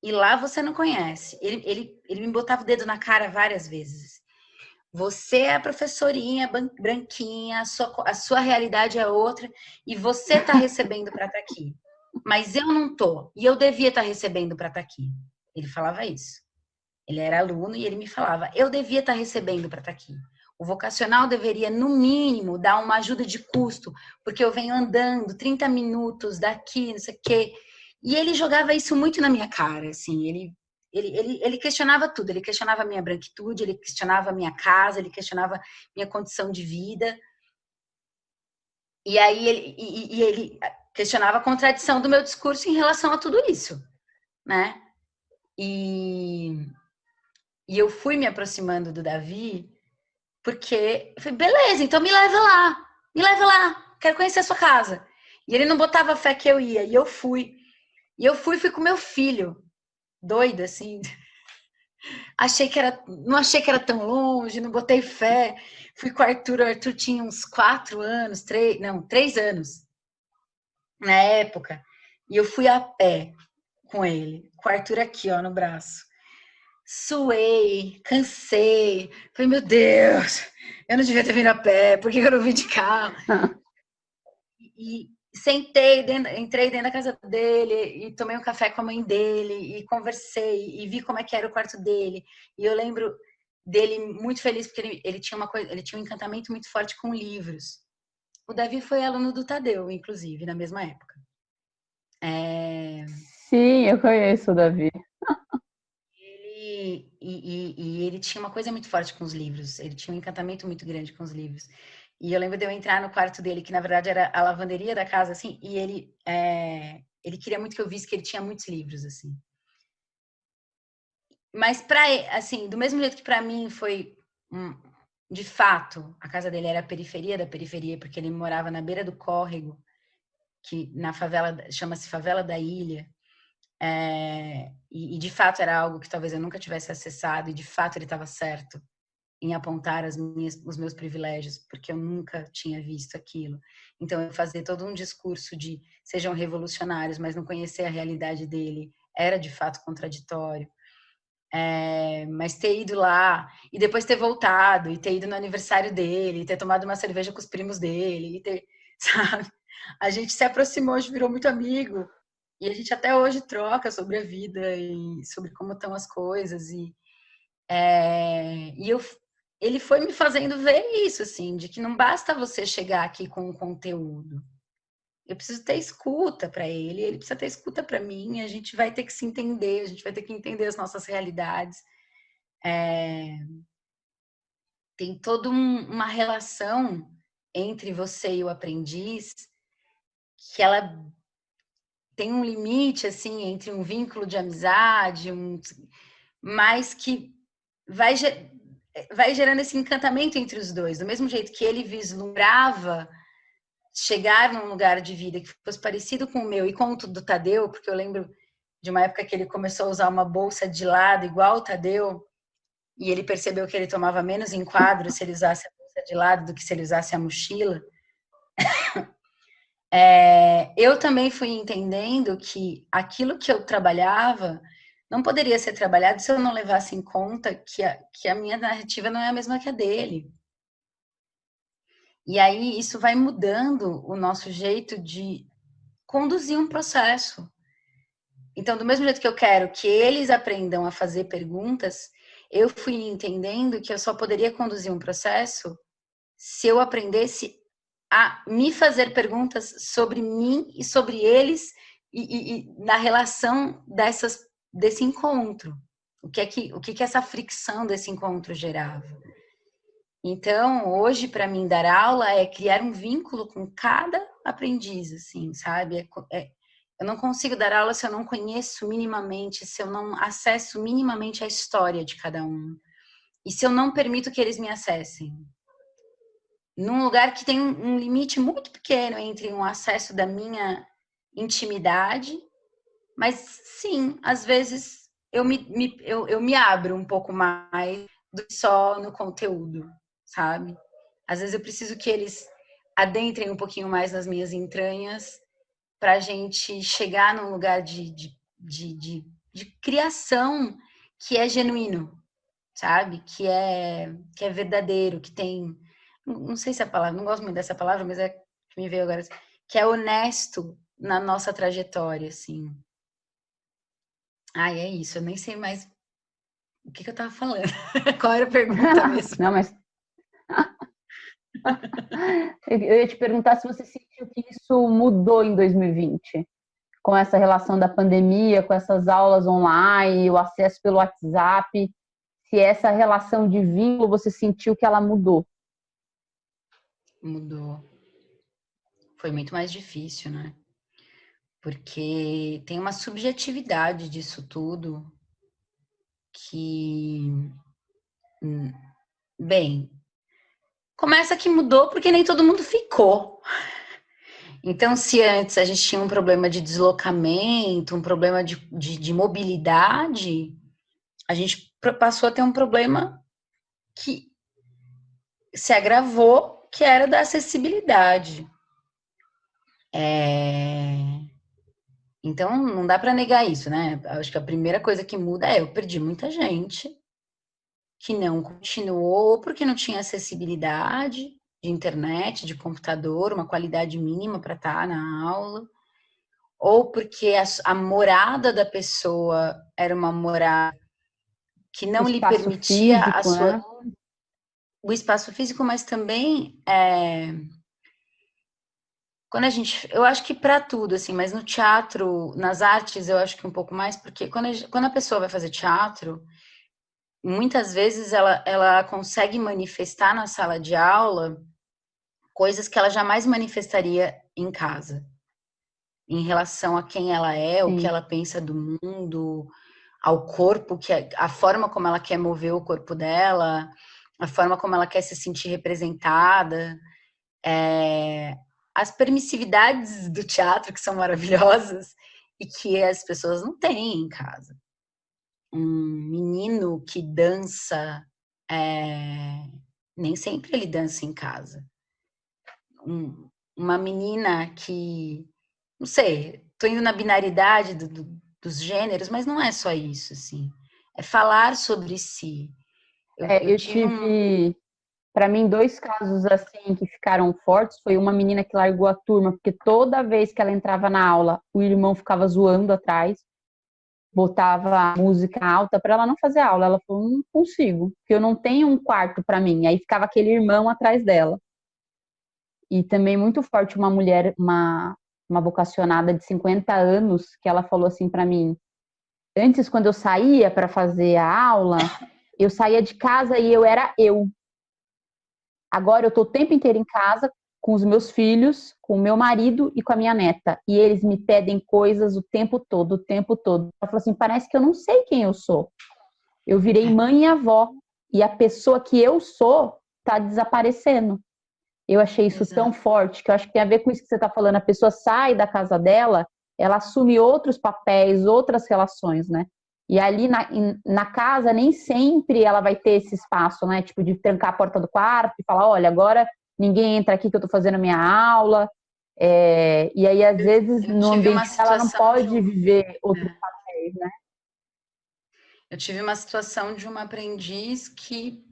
E lá você não conhece. Ele me botava o dedo na cara várias vezes. Você é a professorinha branquinha, a sua realidade é outra, e você está recebendo para estar aqui. Mas eu não tô, e eu devia estar recebendo para estar aqui. Ele falava isso. Ele era aluno e ele me falava, eu devia estar recebendo para estar aqui. O vocacional deveria, no mínimo, dar uma ajuda de custo, porque eu venho andando 30 minutos daqui, não sei o quê. E ele jogava isso muito na minha cara, assim, ele questionava tudo, ele questionava a minha branquitude, ele questionava a minha casa, ele questionava minha condição de vida. E aí ele questionava a contradição do meu discurso em relação a tudo isso, né? E eu fui me aproximando do Davi porque eu falei, beleza, então me leva lá, quero conhecer a sua casa. E ele não botava fé que eu ia, e eu fui. E eu fui com meu filho, doida, assim. Não achei que era tão longe, não botei fé. Fui com o Arthur tinha uns 4 anos, 3 anos na época. E eu fui a pé com ele, com o Arthur aqui, ó, no braço. Suei, cansei. Falei, meu Deus, eu não devia ter vindo a pé, por que eu não vim de carro? E entrei dentro da casa dele e tomei um café com a mãe dele e conversei e vi como é que era o quarto dele. E eu lembro dele muito feliz porque ele tinha ele tinha um encantamento muito forte com livros. O Davi foi aluno do Tadeu, inclusive, na mesma época. Sim, eu conheço o Davi. Ele tinha uma coisa muito forte com os livros. Ele tinha um encantamento muito grande com os livros. E eu lembro de eu entrar no quarto dele, que na verdade era a lavanderia da casa, assim, e ele queria muito que eu visse que ele tinha muitos livros, assim. Mas assim, do mesmo jeito que para mim foi, de fato, a casa dele era a periferia da periferia, porque ele morava na beira do córrego, que na favela, chama-se Favela da Ilha. E de fato era algo que talvez eu nunca tivesse acessado, e de fato ele estava certo em apontar os meus privilégios, porque eu nunca tinha visto aquilo. Então, eu fazer todo um discurso de sejam revolucionários, mas não conhecer a realidade dele, era de fato contraditório. Mas ter ido lá, e depois ter voltado, e ter ido no aniversário dele, e ter tomado uma cerveja com os primos dele, sabe? A gente se aproximou, a gente virou muito amigo, e a gente até hoje troca sobre a vida, e sobre como estão as coisas, ele foi me fazendo ver isso, assim, de que não basta você chegar aqui com um conteúdo. Eu preciso ter escuta para ele precisa ter escuta para mim, a gente vai ter que se entender, a gente vai ter que entender as nossas realidades. Tem toda uma relação entre você e o aprendiz que ela tem um limite, assim, entre um vínculo de amizade, mas que vai gerando esse encantamento entre os dois, do mesmo jeito que ele vislumbrava chegar num lugar de vida que fosse parecido com o meu e com o do Tadeu, porque eu lembro de uma época que ele começou a usar uma bolsa de lado igual o Tadeu, e ele percebeu que ele tomava menos enquadro se ele usasse a bolsa de lado do que se ele usasse a mochila. Eu também fui entendendo que aquilo que eu trabalhava não poderia ser trabalhado se eu não levasse em conta que a minha narrativa não é a mesma que a dele. E aí isso vai mudando o nosso jeito de conduzir um processo. Então, do mesmo jeito que eu quero que eles aprendam a fazer perguntas, eu fui entendendo que eu só poderia conduzir um processo se eu aprendesse a me fazer perguntas sobre mim e sobre eles e na relação desse encontro. O que essa fricção desse encontro gerava. Então, hoje, para mim, dar aula é criar um vínculo com cada aprendiz, assim, sabe? Eu não consigo dar aula se eu não conheço minimamente, se eu não acesso minimamente a história de cada um. E se eu não permito que eles me acessem. Num lugar que tem um limite muito pequeno entre um acesso da minha intimidade, mas sim, às vezes eu me abro um pouco mais do que só no conteúdo, sabe? Às vezes eu preciso que eles adentrem um pouquinho mais nas minhas entranhas para a gente chegar num lugar de criação que é genuíno, sabe? Que é verdadeiro, que tem. Não sei se é a palavra, não gosto muito dessa palavra, mas é que me veio agora. Que é honesto na nossa trajetória, assim. É isso, eu nem sei mais o que eu tava falando. Qual era a pergunta mesmo? Não, mas eu ia te perguntar se você sentiu que isso mudou em 2020, com essa relação da pandemia, com essas aulas online, o acesso pelo WhatsApp, se essa relação de vínculo você sentiu que ela mudou. Mudou. Foi muito mais difícil, né? Porque tem uma subjetividade disso tudo que, bem, começa que mudou porque nem todo mundo ficou. Então, se antes a gente tinha um problema de deslocamento, um problema de mobilidade, a gente passou a ter um problema que se agravou, que era da acessibilidade. Então, não dá para negar isso, né? Acho que a primeira coisa que muda é eu perdi muita gente que não continuou porque não tinha acessibilidade de internet, de computador, uma qualidade mínima para estar na aula, ou porque a morada da pessoa era uma morada que O não lhe espaço permitia físico, né? o espaço físico, mas também quando eu acho que para tudo, assim, mas no teatro, nas artes, eu acho que um pouco mais, porque quando a pessoa vai fazer teatro, muitas vezes ela consegue manifestar na sala de aula coisas que ela jamais manifestaria em casa, em relação a quem ela é, o que Sim. ela pensa do mundo, ao corpo, a forma como ela quer mover o corpo dela, a forma como ela quer se sentir representada, as permissividades do teatro que são maravilhosas e que as pessoas não têm em casa. Um menino que dança, nem sempre ele dança em casa. Uma menina que, não sei, tô indo na binaridade dos gêneros, mas não é só isso, assim. É falar sobre si. Eu Eu tive tive, para mim, dois casos assim que ficaram fortes. Foi uma menina que largou a turma, porque toda vez que ela entrava na aula, o irmão ficava zoando atrás, botava música alta para ela não fazer aula. Ela falou: não consigo, porque eu não tenho um quarto para mim. Aí ficava aquele irmão atrás dela. E também muito forte uma mulher, uma vocacionada de 50 anos, que ela falou assim para mim: antes, quando eu saía para fazer a aula, eu saía de casa e eu era eu. Agora eu tô o tempo inteiro em casa com os meus filhos, com o meu marido e com a minha neta. E eles me pedem coisas o tempo todo, o tempo todo. Ela falou assim: parece que eu não sei quem eu sou. Eu virei mãe e avó. E a pessoa que eu sou tá desaparecendo. Eu achei isso tão Exato. forte, que eu acho que tem a ver com isso que você está falando. A pessoa sai da casa dela, ela assume outros papéis, outras relações, né? E ali na casa, nem sempre ela vai ter esse espaço, né? Tipo, de trancar a porta do quarto e falar: olha, agora ninguém entra aqui que eu estou fazendo a minha aula. E aí, às vezes, Eu no tive uma ambiente ela não situação de pode viver outros papéis, né? Eu tive uma situação de uma aprendiz que,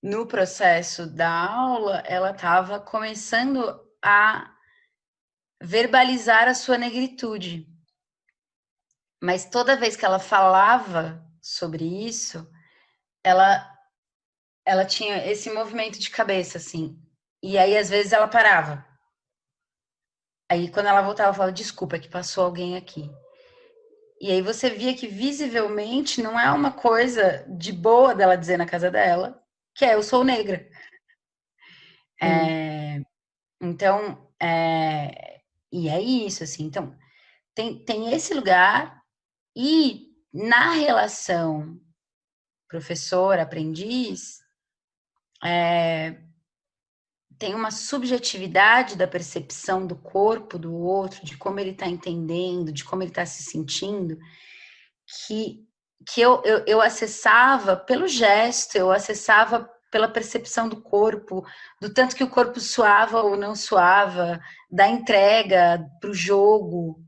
no processo da aula, ela estava começando a verbalizar a sua negritude. Mas toda vez que ela falava sobre isso, ela tinha esse movimento de cabeça, assim. E aí, às vezes, ela parava. Aí, quando ela voltava, ela falava, desculpa, que passou alguém aqui. E aí você via que, visivelmente, não é uma coisa de boa dela dizer na casa dela, que é, eu sou negra. Então, e é isso, assim. Então, tem esse lugar e na relação professor-aprendiz, tem uma subjetividade da percepção do corpo do outro, de como ele está entendendo, de como ele está se sentindo, que, que eu acessava pelo gesto, eu acessava pela percepção do corpo, do tanto que o corpo suava ou não suava, da entrega para o jogo,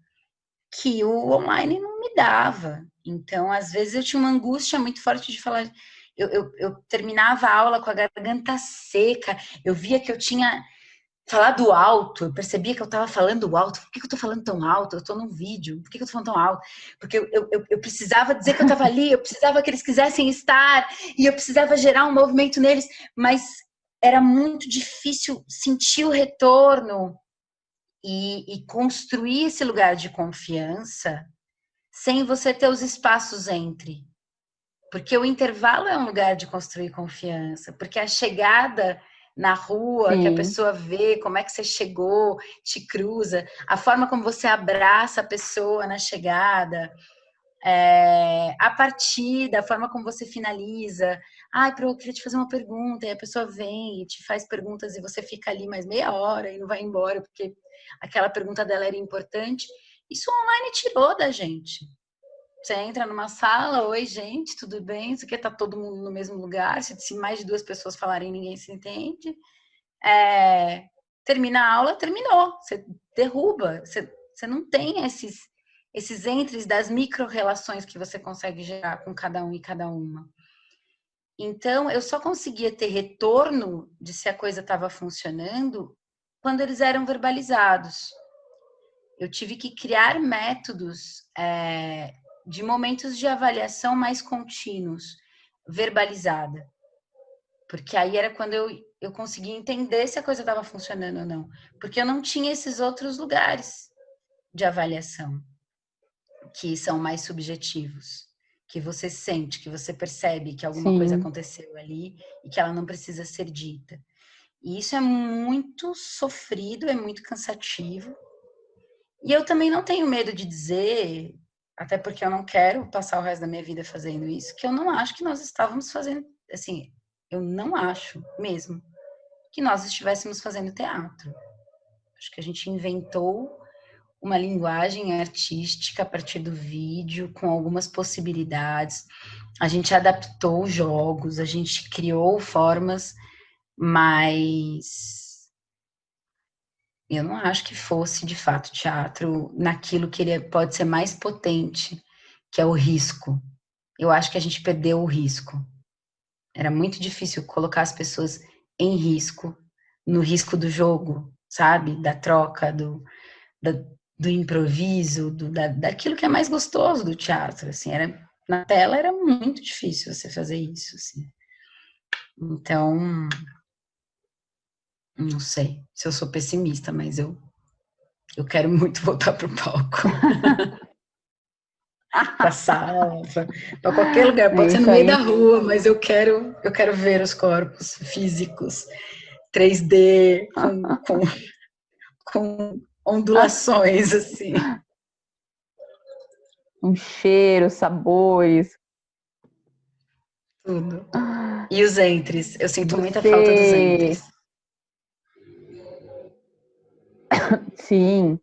que o online não me dava. Então, às vezes, eu tinha uma angústia muito forte de falar. Eu terminava a aula com a garganta seca, eu via que eu tinha falado alto, eu percebia que eu estava falando alto. Por que eu estou falando tão alto? Eu estou num vídeo, por que eu estou falando tão alto? Porque eu precisava dizer que eu estava ali, eu precisava que eles quisessem estar, e eu precisava gerar um movimento neles, mas era muito difícil sentir o retorno e construir esse lugar de confiança sem você ter os espaços entre. Porque o intervalo é um lugar de construir confiança, porque a chegada na rua, que a Sim, pessoa vê como é que você chegou, te cruza, a forma como você abraça a pessoa na chegada, a partida, a forma como você finaliza. Ai, eu queria te fazer uma pergunta, e a pessoa vem e te faz perguntas e você fica ali mais meia hora e não vai embora, porque aquela pergunta dela era importante. Isso o online tirou da gente. Você entra numa sala, oi, gente, tudo bem? Isso aqui tá todo mundo no mesmo lugar. Se mais de 2 pessoas falarem, ninguém se entende. Termina a aula, terminou. Você derruba. Você não tem esses entres das micro-relações que você consegue gerar com cada um e cada uma. Então, eu só conseguia ter retorno de se a coisa estava funcionando quando eles eram verbalizados. Eu tive que criar métodos de momentos de avaliação mais contínuos, verbalizada. Porque aí era quando eu conseguia entender se a coisa estava funcionando ou não. Porque eu não tinha esses outros lugares de avaliação, que são mais subjetivos. Que você sente, que você percebe que alguma coisa sim. aconteceu ali e que ela não precisa ser dita. E isso é muito sofrido, é muito cansativo. E eu também não tenho medo de dizer, até porque eu não quero passar o resto da minha vida fazendo isso, que eu não acho que nós estávamos fazendo, assim, eu não acho mesmo que nós estivéssemos fazendo teatro. Acho que a gente inventou uma linguagem artística a partir do vídeo, com algumas possibilidades. A gente adaptou jogos, a gente criou formas, mas eu não acho que fosse, de fato, teatro naquilo que ele pode ser mais potente, que é o risco. Eu acho que a gente perdeu o risco. Era muito difícil colocar as pessoas em risco, no risco do jogo, sabe? Da troca, da, do improviso, daquilo que é mais gostoso do teatro, assim. Na tela era muito difícil você fazer isso, assim. Então, não sei se eu sou pessimista, mas eu quero muito voltar pro palco. Para sala, para qualquer lugar, É pode ser no isso meio da aí. rua, mas eu quero ver os corpos físicos, 3D, com ondulações, assim. Um cheiro, sabores. Tudo. E os entres? Eu E sinto muita falta dos você, entres. sim,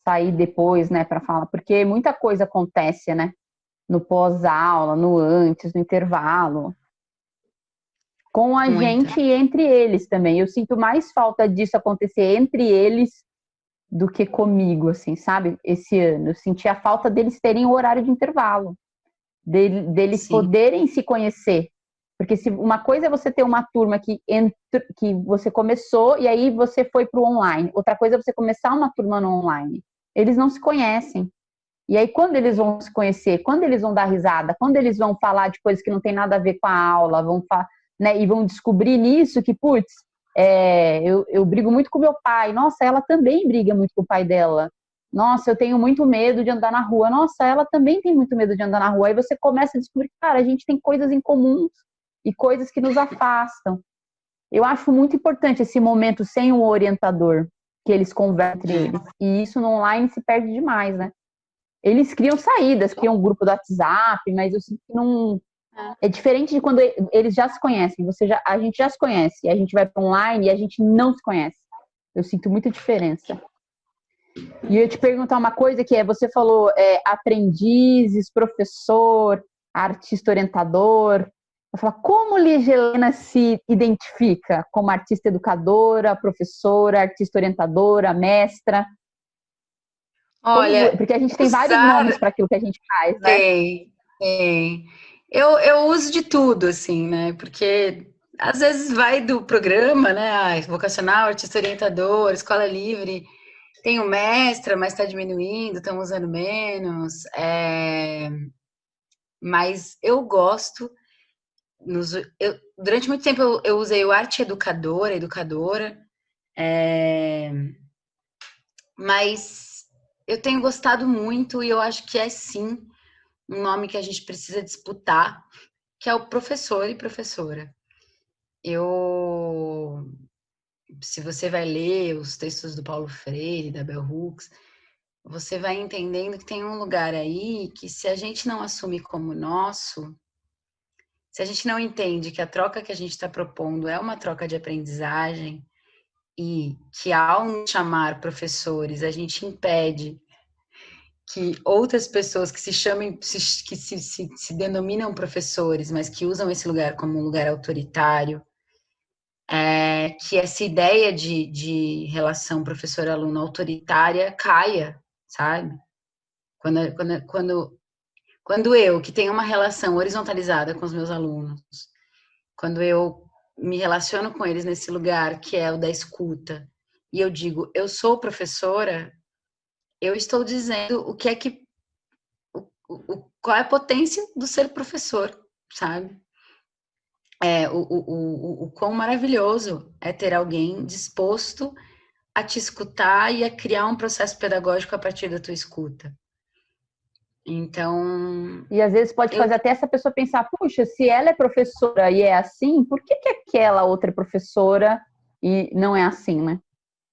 sair depois, né, para falar, porque muita coisa acontece, né, no pós-aula, no antes, no intervalo, com a Muita. gente e entre eles também. Eu sinto mais falta disso acontecer entre eles do que comigo, assim, sabe? Esse ano. Eu senti a falta deles terem o horário de intervalo, deles Sim. poderem se conhecer. Porque se uma coisa é você ter uma turma que você começou e aí você foi para o online. Outra coisa é você começar uma turma no online. Eles não se conhecem. E aí, quando eles vão se conhecer, quando eles vão dar risada, quando eles vão falar de coisas que não tem nada a ver com a aula, né, e vão descobrir nisso que, putz, eu brigo muito com meu pai. Nossa, ela também briga muito com o pai dela. Nossa, eu tenho muito medo de andar na rua. Nossa, ela também tem muito medo de andar na rua. Aí você começa a descobrir, cara, a gente tem coisas em comum e coisas que nos afastam. Eu acho muito importante esse momento sem um orientador, que eles conversam entre eles. E isso no online se perde demais, né? Eles criam saídas, criam um grupo do WhatsApp, mas eu sinto que não... É diferente de quando eles já se conhecem. A gente já se conhece, a gente vai para online e a gente não se conhece. Eu sinto muita diferença. E eu ia te perguntar uma coisa que você falou aprendizes, professor, artista orientador. Eu falo, como Lígia Helena se identifica como artista educadora, professora, artista orientadora, mestra? Olha, Porque a gente tem vários usar nomes para aquilo que a gente faz, né? tem. Eu uso de tudo, assim, né? Porque às vezes vai do programa, né? Vocacional, artista orientador, escola livre. Tem o mestra, mas está diminuindo, estão usando menos. Mas eu gosto. Durante muito tempo eu usei o arte educadora. Mas eu tenho gostado muito e eu acho que é sim um nome que a gente precisa disputar, que é o professor e professora. Se você vai ler os textos do Paulo Freire, da Bell Hooks, você vai entendendo que tem um lugar aí que se a gente não assume como nosso, se a gente não entende que a troca que a gente está propondo é uma troca de aprendizagem e que ao nos chamar professores, a gente impede que outras pessoas que se chamem, que se denominam professores, mas que usam esse lugar como um lugar autoritário, que essa ideia de relação professor-aluno autoritária caia, sabe? Quando eu, que tenho uma relação horizontalizada com os meus alunos, quando eu me relaciono com eles nesse lugar que é o da escuta, e eu digo, eu sou professora, eu estou dizendo o que é que qual é a potência do ser professor, sabe? O quão maravilhoso é ter alguém disposto a te escutar e a criar um processo pedagógico a partir da tua escuta. Então... E às vezes pode fazer até essa pessoa pensar, puxa, se ela é professora e é assim, por que aquela outra é professora e não é assim, né?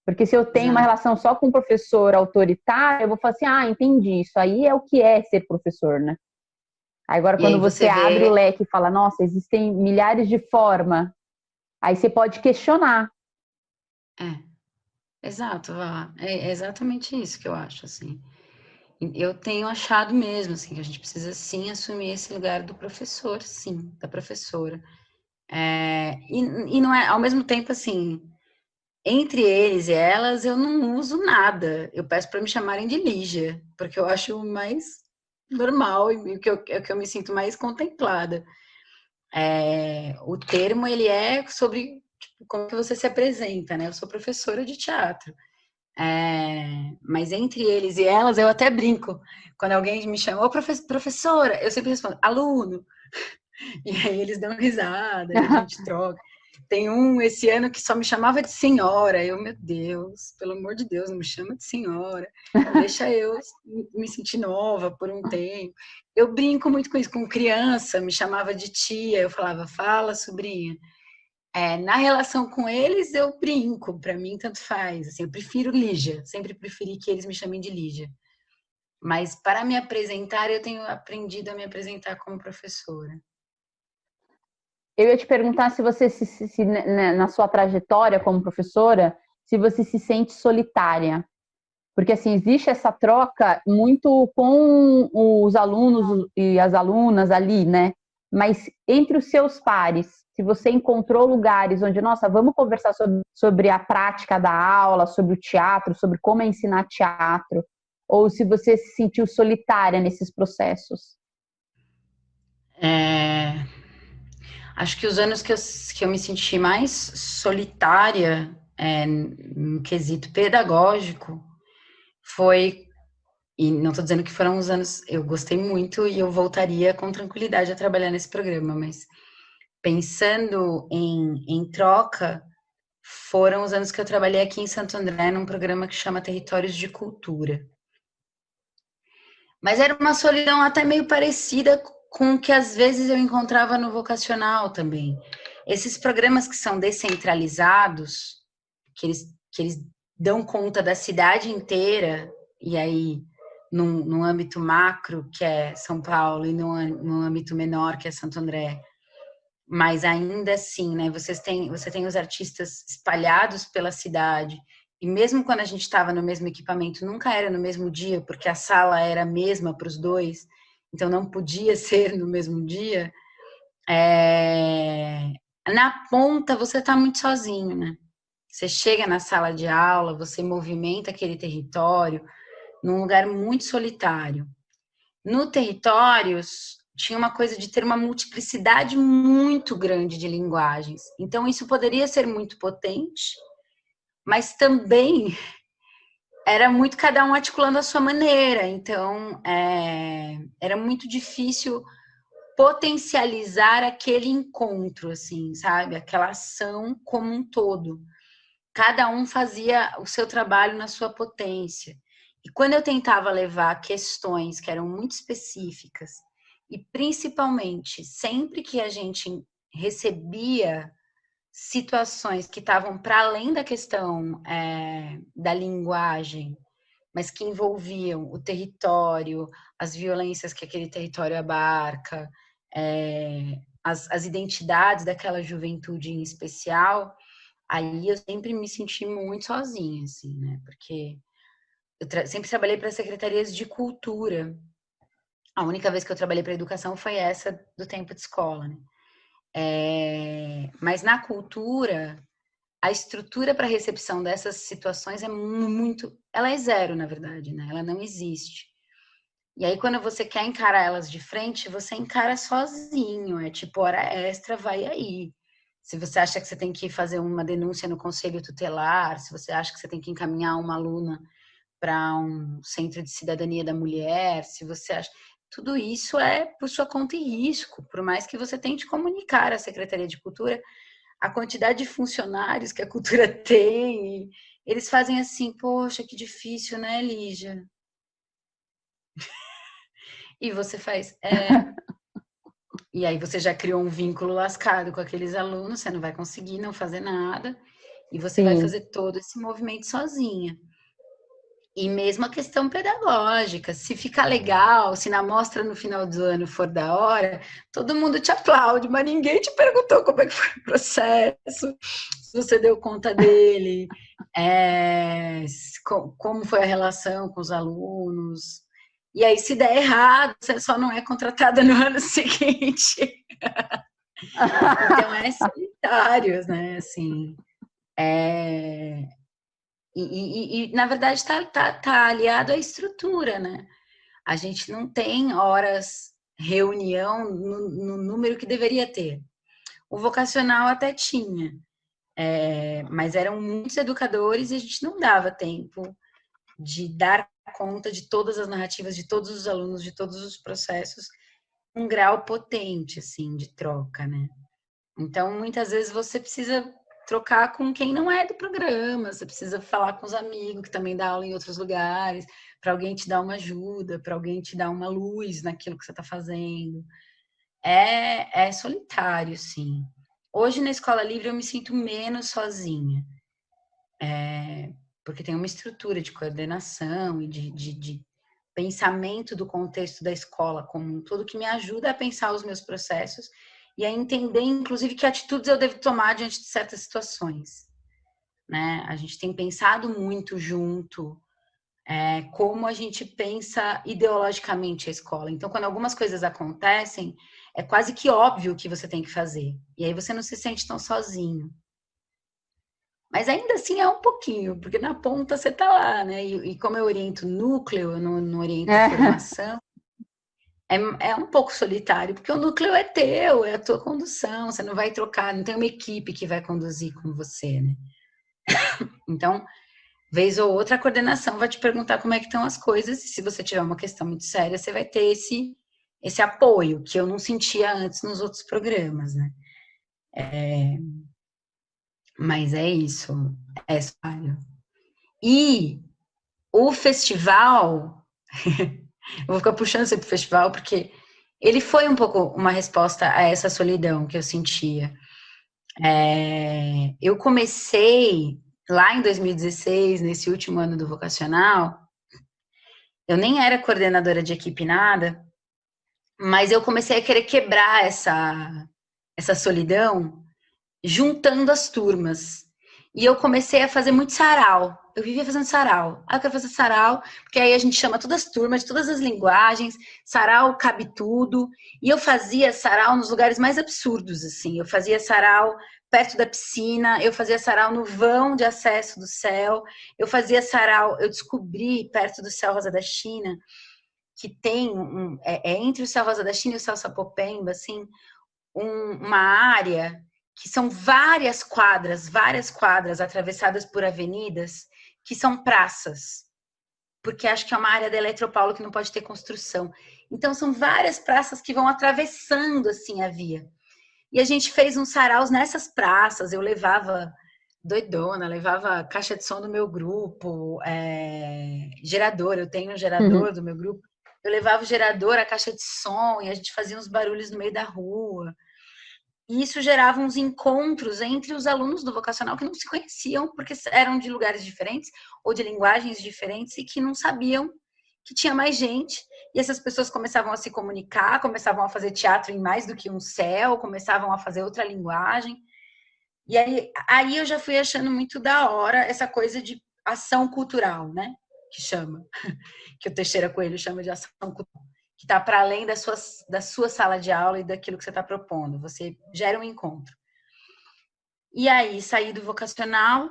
Porque se eu tenho uma relação só com o professor autoritário, eu vou falar assim, entendi, isso aí é o que é ser professor, né? Agora, quando você abre o leque e fala, nossa, existem milhares de formas, aí você pode questionar. Exato, é exatamente isso que eu acho, assim. Eu tenho achado mesmo, assim, que a gente precisa, sim, assumir esse lugar do professor, sim, da professora. E não é, ao mesmo tempo, assim, entre eles e elas, eu não uso nada. Eu peço para me chamarem de Lígia, porque eu acho mais normal e o que eu me sinto mais contemplada. O termo, ele é sobre tipo, como que você se apresenta, né? Eu sou professora de teatro. Mas entre eles e elas, eu até brinco. Quando alguém me chama, ô professora, eu sempre respondo, aluno. E aí eles dão risada, e a gente troca. Tem um esse ano que só me chamava de senhora. Meu Deus, pelo amor de Deus, não me chama de senhora. Deixa eu me sentir nova por um tempo. Eu brinco muito com isso. Com criança, me chamava de tia. Eu falava, fala, sobrinha. Na relação com eles, eu brinco. Para mim, tanto faz. Assim, eu prefiro Lígia. Sempre preferi que eles me chamem de Lígia. Mas para me apresentar, eu tenho aprendido a me apresentar como professora. Eu ia te perguntar se você, na sua trajetória como professora, se você se sente solitária. Porque, assim, existe essa troca muito com os alunos e as alunas ali, né? mas entre os seus pares, se você encontrou lugares onde, nossa, vamos conversar sobre a prática da aula, sobre o teatro, sobre como é ensinar teatro, ou se você se sentiu solitária nesses processos. Acho que os anos que eu me senti mais solitária no quesito pedagógico foi, e não estou dizendo que foram os anos, eu gostei muito e eu voltaria com tranquilidade a trabalhar nesse programa, mas pensando em troca, foram os anos que eu trabalhei aqui em Santo André, num programa que chama Territórios de Cultura. Mas era uma solidão até meio parecida com o que às vezes eu encontrava no vocacional também. Esses programas que são descentralizados, que eles dão conta da cidade inteira, e aí num âmbito macro, que é São Paulo, e num âmbito menor, que é Santo André, mas ainda assim, né, você tem os artistas espalhados pela cidade, e mesmo quando a gente estava no mesmo equipamento, nunca era no mesmo dia, porque a sala era a mesma para os dois, então não podia ser no mesmo dia. Na ponta você está muito sozinho, né? Você chega na sala de aula, você movimenta aquele território num lugar muito solitário. No Territórios, tinha uma coisa de ter uma multiplicidade muito grande de linguagens. Então, isso poderia ser muito potente, mas também era muito cada um articulando a sua maneira. Então, era muito difícil potencializar aquele encontro, assim, sabe? Aquela ação como um todo. Cada um fazia o seu trabalho na sua potência. E quando eu tentava levar questões que eram muito específicas, e principalmente sempre que a gente recebia situações que estavam para além da questão da linguagem, mas que envolviam o território, as violências que aquele território abarca, as identidades daquela juventude em especial, aí eu sempre me senti muito sozinha, assim, né? Porque eu sempre trabalhei para secretarias de cultura. A única vez que eu trabalhei para educação foi essa do tempo de escola, né? Mas na cultura, a estrutura para recepção dessas situações é muito... Ela é zero, na verdade, né? Ela não existe. E aí, quando você quer encarar elas de frente, você encara sozinho. É tipo, hora extra, vai aí. Se você acha que você tem que fazer uma denúncia no conselho tutelar, se você acha que você tem que encaminhar uma aluna para um centro de cidadania da mulher, se você acha... Tudo isso é por sua conta e risco, por mais que você tente comunicar à Secretaria de Cultura a quantidade de funcionários que a cultura tem. Eles fazem assim, poxa, que difícil, né, Lígia? E você faz, E aí você já criou um vínculo lascado com aqueles alunos, você não vai conseguir não fazer nada, e você vai fazer todo esse movimento sozinha. E mesmo a questão pedagógica, se ficar legal, se na mostra no final do ano for da hora, todo mundo te aplaude, mas ninguém te perguntou como é que foi o processo, se você deu conta dele, como foi a relação com os alunos. E aí, se der errado, você só não é contratada no ano seguinte. Então, é solitário, né? Assim, na verdade, tá aliado à estrutura, né? A gente não tem horas reunião no número que deveria ter. O vocacional até tinha, mas eram muitos educadores e a gente não dava tempo de dar conta de todas as narrativas, de todos os alunos, de todos os processos, um grau potente, assim, de troca, né? Então, muitas vezes você precisa trocar com quem não é do programa, você precisa falar com os amigos que também dá aula em outros lugares, para alguém te dar uma ajuda, para alguém te dar uma luz naquilo que você está fazendo. É solitário, sim. Hoje, na Escola Livre, eu me sinto menos sozinha, porque tem uma estrutura de coordenação e de pensamento do contexto da escola como um todo que me ajuda a pensar os meus processos e a entender, inclusive, que atitudes eu devo tomar diante de certas situações, né? A gente tem pensado muito junto como a gente pensa ideologicamente a escola. Então, quando algumas coisas acontecem, é quase que óbvio o que você tem que fazer. E aí você não se sente tão sozinho. Mas ainda assim é um pouquinho, porque na ponta você tá lá, né? E como eu oriento núcleo, eu não oriento formação, é um pouco solitário, porque o núcleo é teu, é a tua condução, você não vai trocar, não tem uma equipe que vai conduzir com você, né? Então, vez ou outra, a coordenação vai te perguntar como é que estão as coisas, e se você tiver uma questão muito séria, você vai ter esse apoio, que eu não sentia antes nos outros programas, né? Mas é isso, é Soalho. E o festival, eu vou ficar puxando sempre o festival, porque ele foi um pouco uma resposta a essa solidão que eu sentia. Eu comecei lá em 2016, nesse último ano do vocacional, eu nem era coordenadora de equipe nada, mas eu comecei a querer quebrar essa solidão juntando as turmas. E eu comecei a fazer muito sarau. Eu vivia fazendo sarau. Ah, eu quero fazer sarau, porque aí a gente chama todas as turmas, de todas as linguagens, sarau cabe tudo. E eu fazia sarau nos lugares mais absurdos, assim. Eu fazia sarau perto da piscina, eu fazia sarau no vão de acesso do céu, eu fazia sarau, eu descobri perto do Céu Rosa da China, que tem, entre o Céu Rosa da China e o Céu Sapopemba, assim, uma área que são várias quadras atravessadas por avenidas, que são praças, porque acho que é uma área da Eletropaulo que não pode ter construção. Então, são várias praças que vão atravessando, assim, a via. E a gente fez uns saraus nessas praças, eu levava doidona, levava caixa de som do meu grupo, gerador, eu tenho um gerador do meu grupo, eu levava o gerador, a caixa de som, e a gente fazia uns barulhos no meio da rua. E isso gerava uns encontros entre os alunos do vocacional que não se conheciam, porque eram de lugares diferentes ou de linguagens diferentes e que não sabiam que tinha mais gente. E essas pessoas começavam a se comunicar, começavam a fazer teatro em mais do que um céu, começavam a fazer outra linguagem. E aí eu já fui achando muito da hora essa coisa de ação cultural, né? Que chama, que o Teixeira Coelho chama de ação cultural, que está para além da sua sala de aula e daquilo que você está propondo. Você gera um encontro. E aí, saí do vocacional.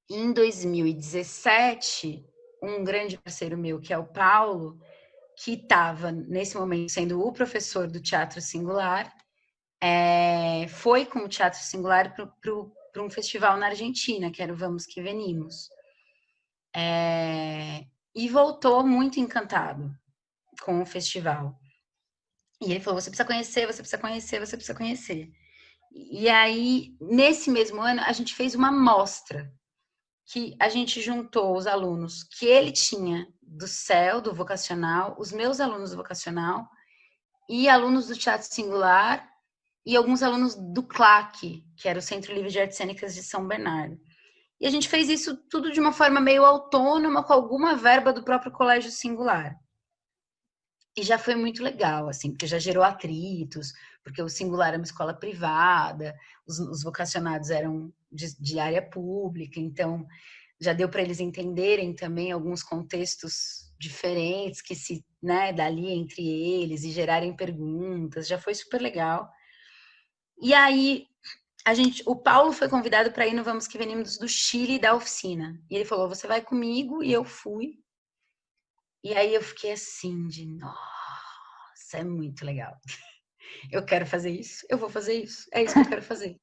Em 2017, um grande parceiro meu, que é o Paulo, que estava, nesse momento, sendo o professor do Teatro Singular, foi com o Teatro Singular para um festival na Argentina, que era o Vamos Que Venimos. E voltou muito encantado com o festival. E ele falou, você precisa conhecer, você precisa conhecer, você precisa conhecer. E aí, nesse mesmo ano, a gente fez uma mostra, que a gente juntou os alunos que ele tinha do CEL, do vocacional, os meus alunos do vocacional, e alunos do Teatro Singular, e alguns alunos do CLAC, que era o Centro Livre de Artes Cênicas de São Bernardo. E a gente fez isso tudo de uma forma meio autônoma, com alguma verba do próprio Colégio Singular. E já foi muito legal, assim, porque já gerou atritos, porque o Singular era uma escola privada, os vocacionados eram de área pública, então já deu para eles entenderem também alguns contextos diferentes que se, né, dali entre eles e gerarem perguntas, já foi super legal. E aí o Paulo foi convidado para ir no Vamos Que Venimos do Chile da oficina. E ele falou: "Você vai comigo?" E eu fui. E aí eu fiquei assim de, nossa, é muito legal. Eu quero fazer isso, eu vou fazer isso. É isso que eu quero fazer.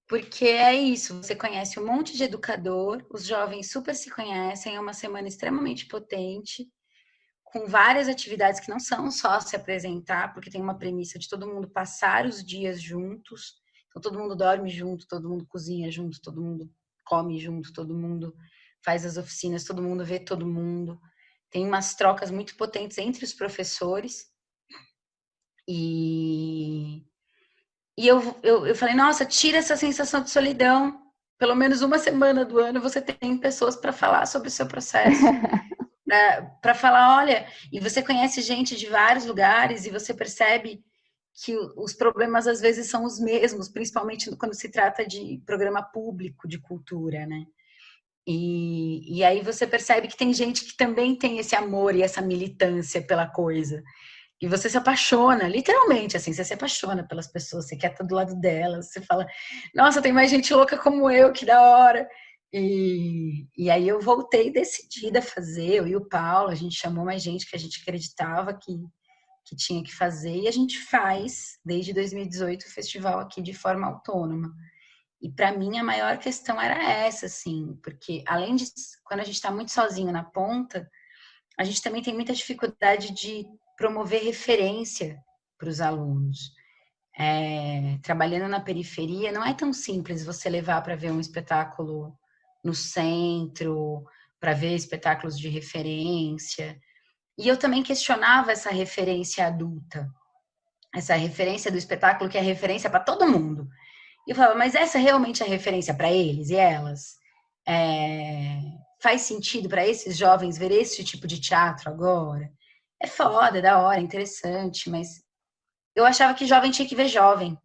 Porque é isso, você conhece um monte de educador, os jovens super se conhecem, é uma semana extremamente potente, com várias atividades que não são só se apresentar, porque tem uma premissa de todo mundo passar os dias juntos, então todo mundo dorme junto, todo mundo cozinha junto, todo mundo come junto, todo mundo faz as oficinas, todo mundo vê todo mundo. Tem umas trocas muito potentes entre os professores. E eu falei, nossa, tira essa sensação de solidão. Pelo menos uma semana do ano você tem pessoas para falar sobre o seu processo. Para falar, olha, e você conhece gente de vários lugares e você percebe que os problemas às vezes são os mesmos, principalmente quando se trata de programa público de cultura, né? E aí você percebe que tem gente que também tem esse amor e essa militância pela coisa. E você se apaixona, literalmente, assim, você se apaixona pelas pessoas, você quer estar do lado delas, você fala, nossa, tem mais gente louca como eu, que da hora. E aí eu voltei decidida a fazer, eu e o Paulo, a gente chamou mais gente que a gente acreditava que tinha que fazer, e a gente faz, desde 2018, o festival aqui de forma autônoma. E para mim a maior questão era essa, assim, porque além de quando a gente está muito sozinho na ponta, a gente também tem muita dificuldade de promover referência para os alunos. Trabalhando na periferia, não é tão simples você levar para ver um espetáculo no centro, para ver espetáculos de referência. E eu também questionava essa referência adulta, essa referência do espetáculo que é referência para todo mundo. E eu falava, mas essa realmente é referência para eles e elas? Faz sentido para esses jovens ver esse tipo de teatro agora? É foda, é da hora, é interessante, mas eu achava que jovem tinha que ver jovem.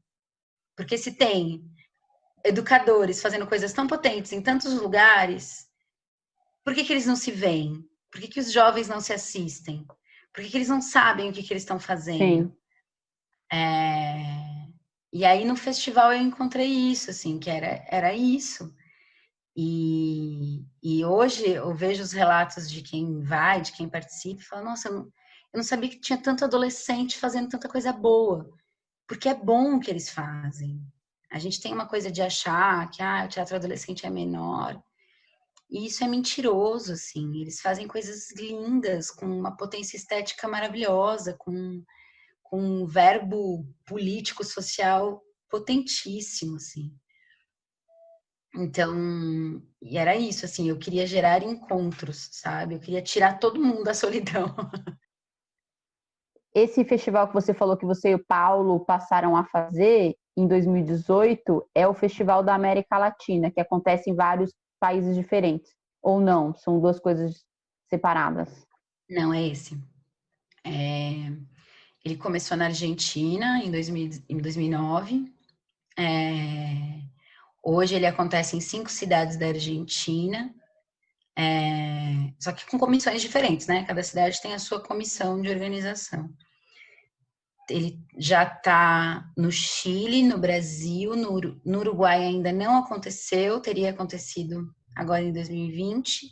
Porque se tem educadores fazendo coisas tão potentes em tantos lugares, por que eles não se veem? Por que os jovens não se assistem? Por que eles não sabem o que eles estão fazendo? Sim. E aí no festival eu encontrei isso, assim, que era isso. E hoje eu vejo os relatos de quem vai, de quem participa, e falo, nossa, eu não sabia que tinha tanto adolescente fazendo tanta coisa boa, porque é bom o que eles fazem. A gente tem uma coisa de achar que o teatro adolescente é menor, e isso é mentiroso, assim. Eles fazem coisas lindas, com uma potência estética maravilhosa, com um verbo político, social potentíssimo, assim. Então, e era isso, assim, eu queria gerar encontros, sabe? Eu queria tirar todo mundo da solidão. Esse festival que você falou que você e o Paulo passaram a fazer em 2018 é o Festival da América Latina, que acontece em vários países diferentes. Ou não? São duas coisas separadas? Não, é esse. Ele começou na Argentina em 2009. Hoje ele acontece em 5 cidades da Argentina, só que com comissões diferentes, né? Cada cidade tem a sua comissão de organização. Ele já está no Chile, no Brasil, no Uruguai ainda não aconteceu, teria acontecido agora em 2020,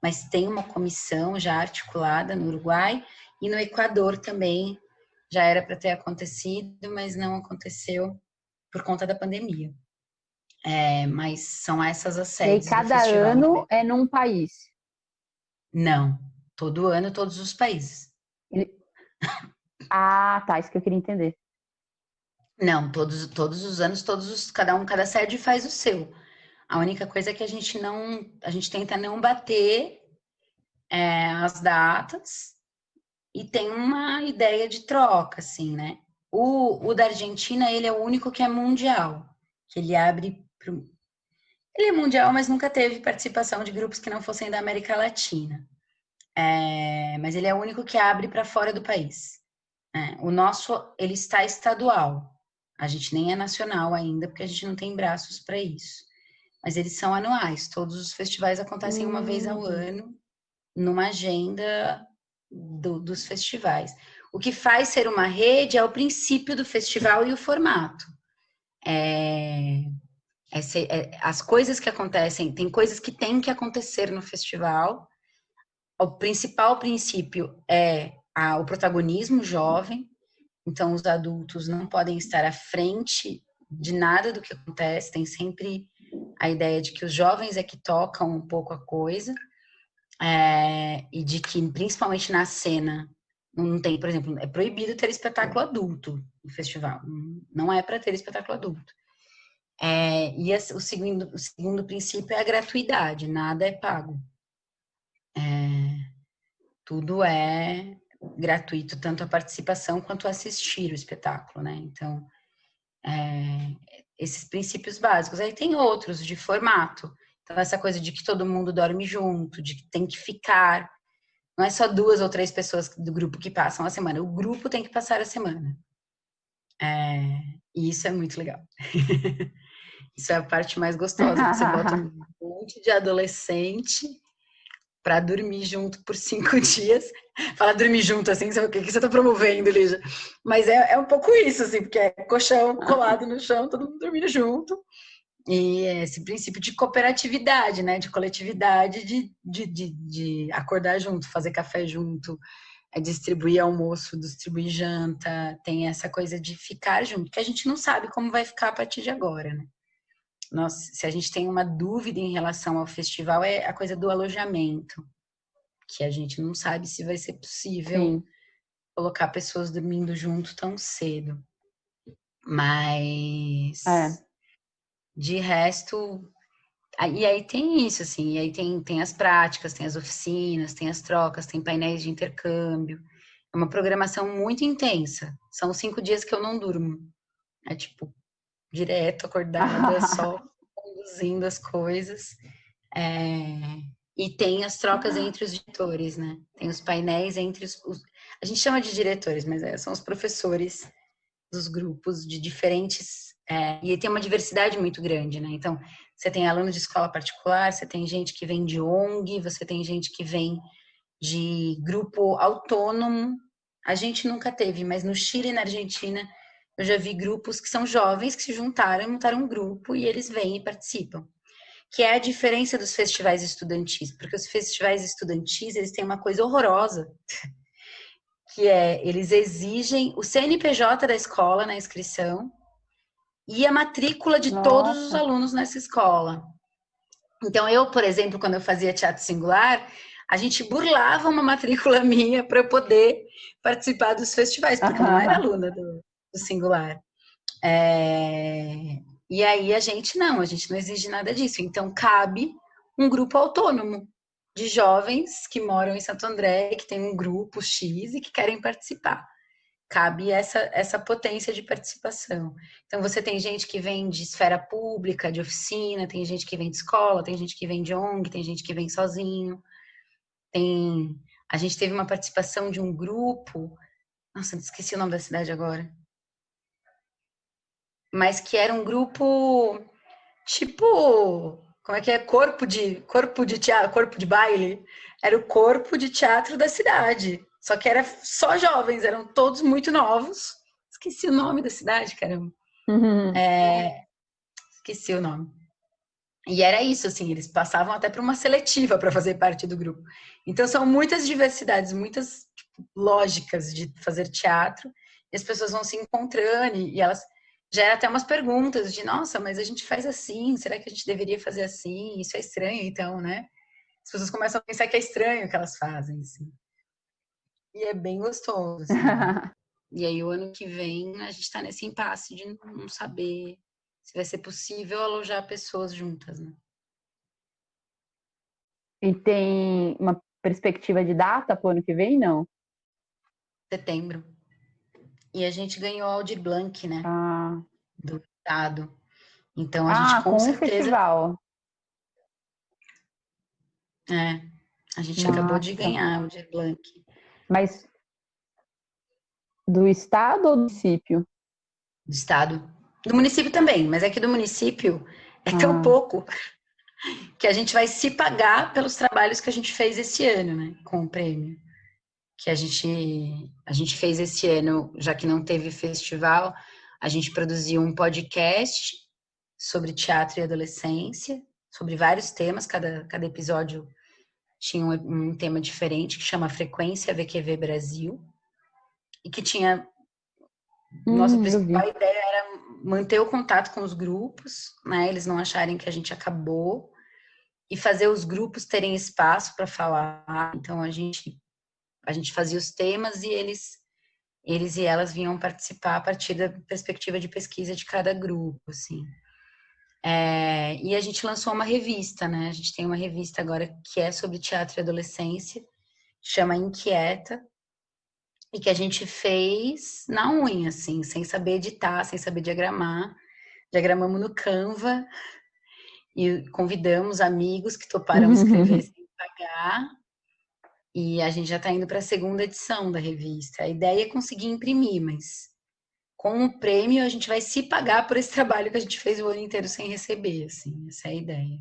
mas tem uma comissão já articulada no Uruguai, e no Equador também já era para ter acontecido, mas não aconteceu por conta da pandemia. Mas são essas as E aí, sedes do cada festival. ano é num país. Não, todo ano, todos os países. Ah, tá, isso que eu queria entender. Não, todos os anos, cada sede faz o seu. A única coisa é que a gente tenta não bater as datas e tem uma ideia de troca, assim, né? O da Argentina, ele é o único que é mundial, que ele abre ele é mundial, mas nunca teve participação de grupos que não fossem da América Latina. Mas ele é o único que abre para fora do país. O nosso, ele está estadual. A gente nem é nacional ainda, porque a gente não tem braços para isso. Mas eles são anuais. Todos os festivais acontecem uma vez ao ano, numa agenda dos festivais. O que faz ser uma rede é o princípio do festival e o formato. As coisas que acontecem, tem coisas que têm que acontecer no festival. O principal princípio é o protagonismo jovem, então os adultos não podem estar à frente de nada do que acontece, tem sempre a ideia de que os jovens é que tocam um pouco a coisa, e de que, principalmente na cena, não tem, por exemplo, é proibido ter espetáculo adulto no festival, não é para ter espetáculo adulto. O segundo princípio é a gratuidade, nada é pago. Tudo é gratuito, tanto a participação quanto assistir o espetáculo, né? Então, esses princípios básicos. Aí tem outros de formato. Então, essa coisa de que todo mundo dorme junto, de que tem que ficar. Não é só 2 ou 3 pessoas do grupo que passam a semana. O grupo tem que passar a semana. E isso é muito legal. Isso é a parte mais gostosa, que você bota um monte de adolescente para dormir junto por 5 dias. Fala dormir junto, assim, sabe o que você tá promovendo, Lígia? Mas é um pouco isso, assim, porque é colchão colado no chão, todo mundo dormindo junto. E esse princípio de cooperatividade, né? De coletividade, de acordar junto, fazer café junto, distribuir almoço, distribuir janta, tem essa coisa de ficar junto, que a gente não sabe como vai ficar a partir de agora, né? Se a gente tem uma dúvida em relação ao festival, é a coisa do alojamento, que a gente não sabe se vai ser possível Sim. colocar pessoas dormindo junto tão cedo. Mas, de resto, e aí tem isso, assim, e aí tem as práticas, tem as oficinas, tem as trocas, tem painéis de intercâmbio. É uma programação muito intensa. São 5 dias que eu não durmo. É tipo, direto, acordada, só conduzindo as coisas. E tem as trocas entre os diretores, né? Tem os painéis entre a gente chama de diretores, mas são os professores dos grupos de diferentes... e tem uma diversidade muito grande, né? Então, você tem alunos de escola particular, você tem gente que vem de ONG, você tem gente que vem de grupo autônomo. A gente nunca teve, mas no Chile e na Argentina eu já vi grupos que são jovens que se juntaram, montaram um grupo e eles vêm e participam. Que é a diferença dos festivais estudantis, porque os festivais estudantis, eles têm uma coisa horrorosa, que eles exigem o CNPJ da escola na inscrição e a matrícula de todos os alunos nessa escola. Então, eu, por exemplo, quando eu fazia teatro singular, a gente burlava uma matrícula minha para poder participar dos festivais, porque eu não era aluna do singular. E aí a gente não exige nada disso. Então, cabe um grupo autônomo de jovens que moram em Santo André, que tem um grupo X e que querem participar. Cabe essa potência de participação. Então, você tem gente que vem de esfera pública, de oficina, tem gente que vem de escola, tem gente que vem de ONG, tem gente que vem sozinho. A gente teve uma participação de um grupo, nossa, esqueci o nome da cidade agora, mas que era um grupo tipo, como é que é? Corpo de teatro, corpo de baile. Era o corpo de teatro da cidade. Só que era só jovens, eram todos muito novos. Esqueci o nome da cidade, caramba. Esqueci o nome. E era isso, assim, eles passavam até por uma seletiva para fazer parte do grupo. Então, são muitas diversidades, muitas lógicas de fazer teatro, e as pessoas vão se encontrando, e elas geram até umas perguntas de, nossa, mas a gente faz assim, será que a gente deveria fazer assim? Isso é estranho, então, né? As pessoas começam a pensar que é estranho o que elas fazem, assim. E é bem gostoso, assim. E aí, o ano que vem, a gente está nesse impasse de não saber se vai ser possível alojar pessoas juntas, né? E tem uma perspectiva de data para o ano que vem, não? Setembro. E a gente ganhou o Aldir Blanc, né? Do Estado. Então, a gente com certeza... o festival. A gente acabou de ganhar o Aldir Blanc. Mas do Estado ou do município? Do Estado. Do município também, mas é que do município é tão pouco que a gente vai se pagar pelos trabalhos que a gente fez esse ano, né? Com o prêmio. Que a gente fez esse ano, já que não teve festival, a gente produziu um podcast sobre teatro e adolescência, sobre vários temas, cada episódio tinha um tema diferente, que chama Frequência VQV Brasil, e que tinha... Nossa principal ideia era manter o contato com os grupos, né? Eles não acharem que a gente acabou, e fazer os grupos terem espaço para falar. Então, a gente fazia os temas e eles e elas vinham participar a partir da perspectiva de pesquisa de cada grupo, assim. E a gente lançou uma revista, né? A gente tem uma revista agora que é sobre teatro e adolescência, chama Inquieta, e que a gente fez na unha, assim, sem saber editar, sem saber diagramar. Diagramamos no Canva e convidamos amigos que toparam escrever sem pagar. E a gente já está indo para a segunda edição da revista. A ideia é conseguir imprimir, mas com o prêmio a gente vai se pagar por esse trabalho que a gente fez o ano inteiro sem receber, assim. Essa é a ideia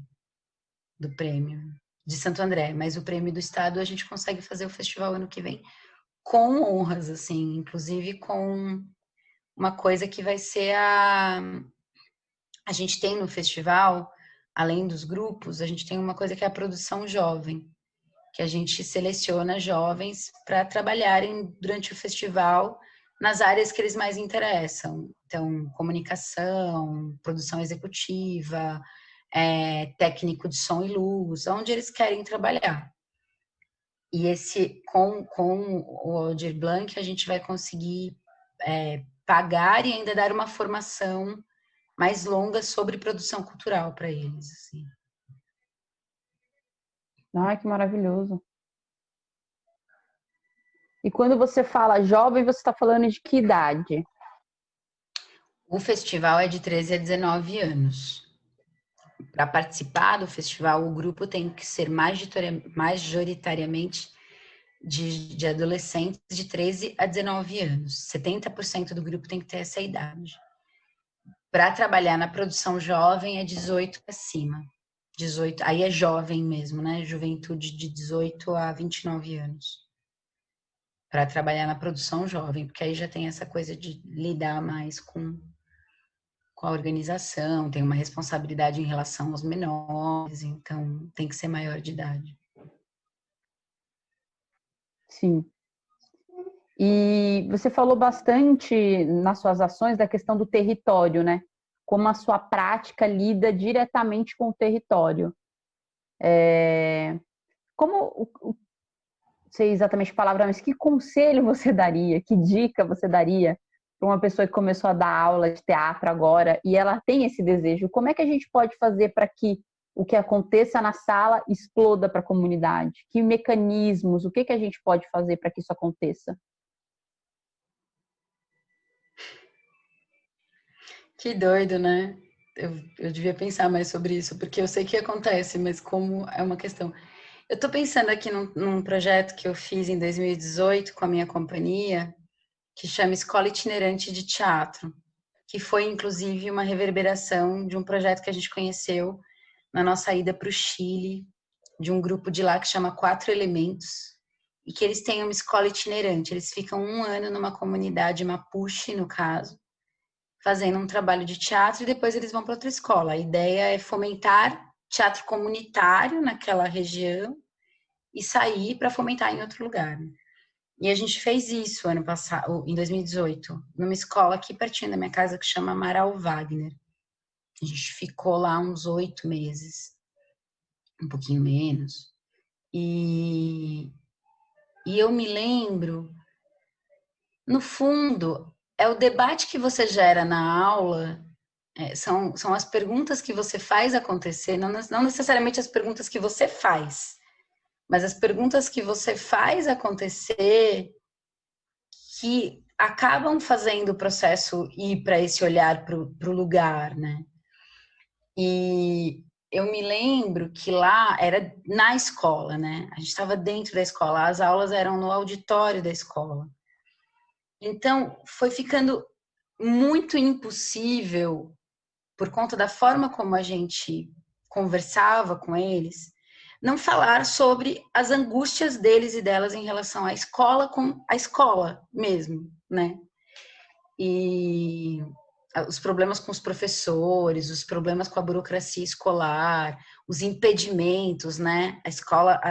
do prêmio. de Santo André, mas o prêmio do estado a gente consegue fazer o festival ano que vem com honras, assim, inclusive com uma coisa que vai ser a gente tem no festival, além dos grupos, a gente tem uma coisa que é a produção jovem, que a gente seleciona jovens para trabalharem durante o festival nas áreas que eles mais interessam. Então, comunicação, produção executiva, técnico de som e luz, onde eles querem trabalhar. E com o Aldir Blanc, a gente vai conseguir pagar e ainda dar uma formação mais longa sobre produção cultural para eles. Assim. Ai, que maravilhoso. E quando você fala jovem, você está falando de que idade? O festival é de 13 a 19 anos. Para participar do festival, o grupo tem que ser majoritariamente de adolescentes de 13 a 19 anos. 70% do grupo tem que ter essa idade. Para trabalhar na produção jovem é 18 para cima. 18, aí é jovem mesmo, né? Juventude de 18 a 29 anos. Para trabalhar na produção jovem, porque aí já tem essa coisa de lidar mais com a organização, tem uma responsabilidade em relação aos menores, então tem que ser maior de idade. Sim. E você falou bastante nas suas ações da questão do território, né? Como a sua prática lida diretamente com o território. Como, não sei exatamente a palavra, mas que conselho você daria, que dica você daria para uma pessoa que começou a dar aula de teatro agora e ela tem esse desejo? Como é que a gente pode fazer para que o que aconteça na sala exploda para a comunidade? Que mecanismos, o que a gente pode fazer para que isso aconteça? Que doido, né? Eu devia pensar mais sobre isso, porque eu sei que acontece, mas como é uma questão. Eu estou pensando aqui num projeto que eu fiz em 2018 com a minha companhia, que chama Escola Itinerante de Teatro, que foi, inclusive, uma reverberação de um projeto que a gente conheceu na nossa ida para o Chile, de um grupo de lá que chama Quatro Elementos, e que eles têm uma escola itinerante. Eles ficam 1 ano numa comunidade mapuche, no caso, fazendo um trabalho de teatro e depois eles vão para outra escola. A ideia é fomentar teatro comunitário naquela região e sair para fomentar em outro lugar. E a gente fez isso ano passado, em 2018, numa escola aqui pertinho da minha casa que chama Amaral Wagner. A gente ficou lá uns 8 meses, um pouquinho menos. E eu me lembro, no fundo, é o debate que você gera na aula, são as perguntas que você faz acontecer, não necessariamente as perguntas que você faz, mas as perguntas que você faz acontecer que acabam fazendo o processo ir para esse olhar para o lugar, né? E eu me lembro que lá era na escola, né? A gente estava dentro da escola, as aulas eram no auditório da escola. Então, foi ficando muito impossível, por conta da forma como a gente conversava com eles, não falar sobre as angústias deles e delas em relação à escola, com a escola mesmo, né? E os problemas com os professores, os problemas com a burocracia escolar, os impedimentos, né? A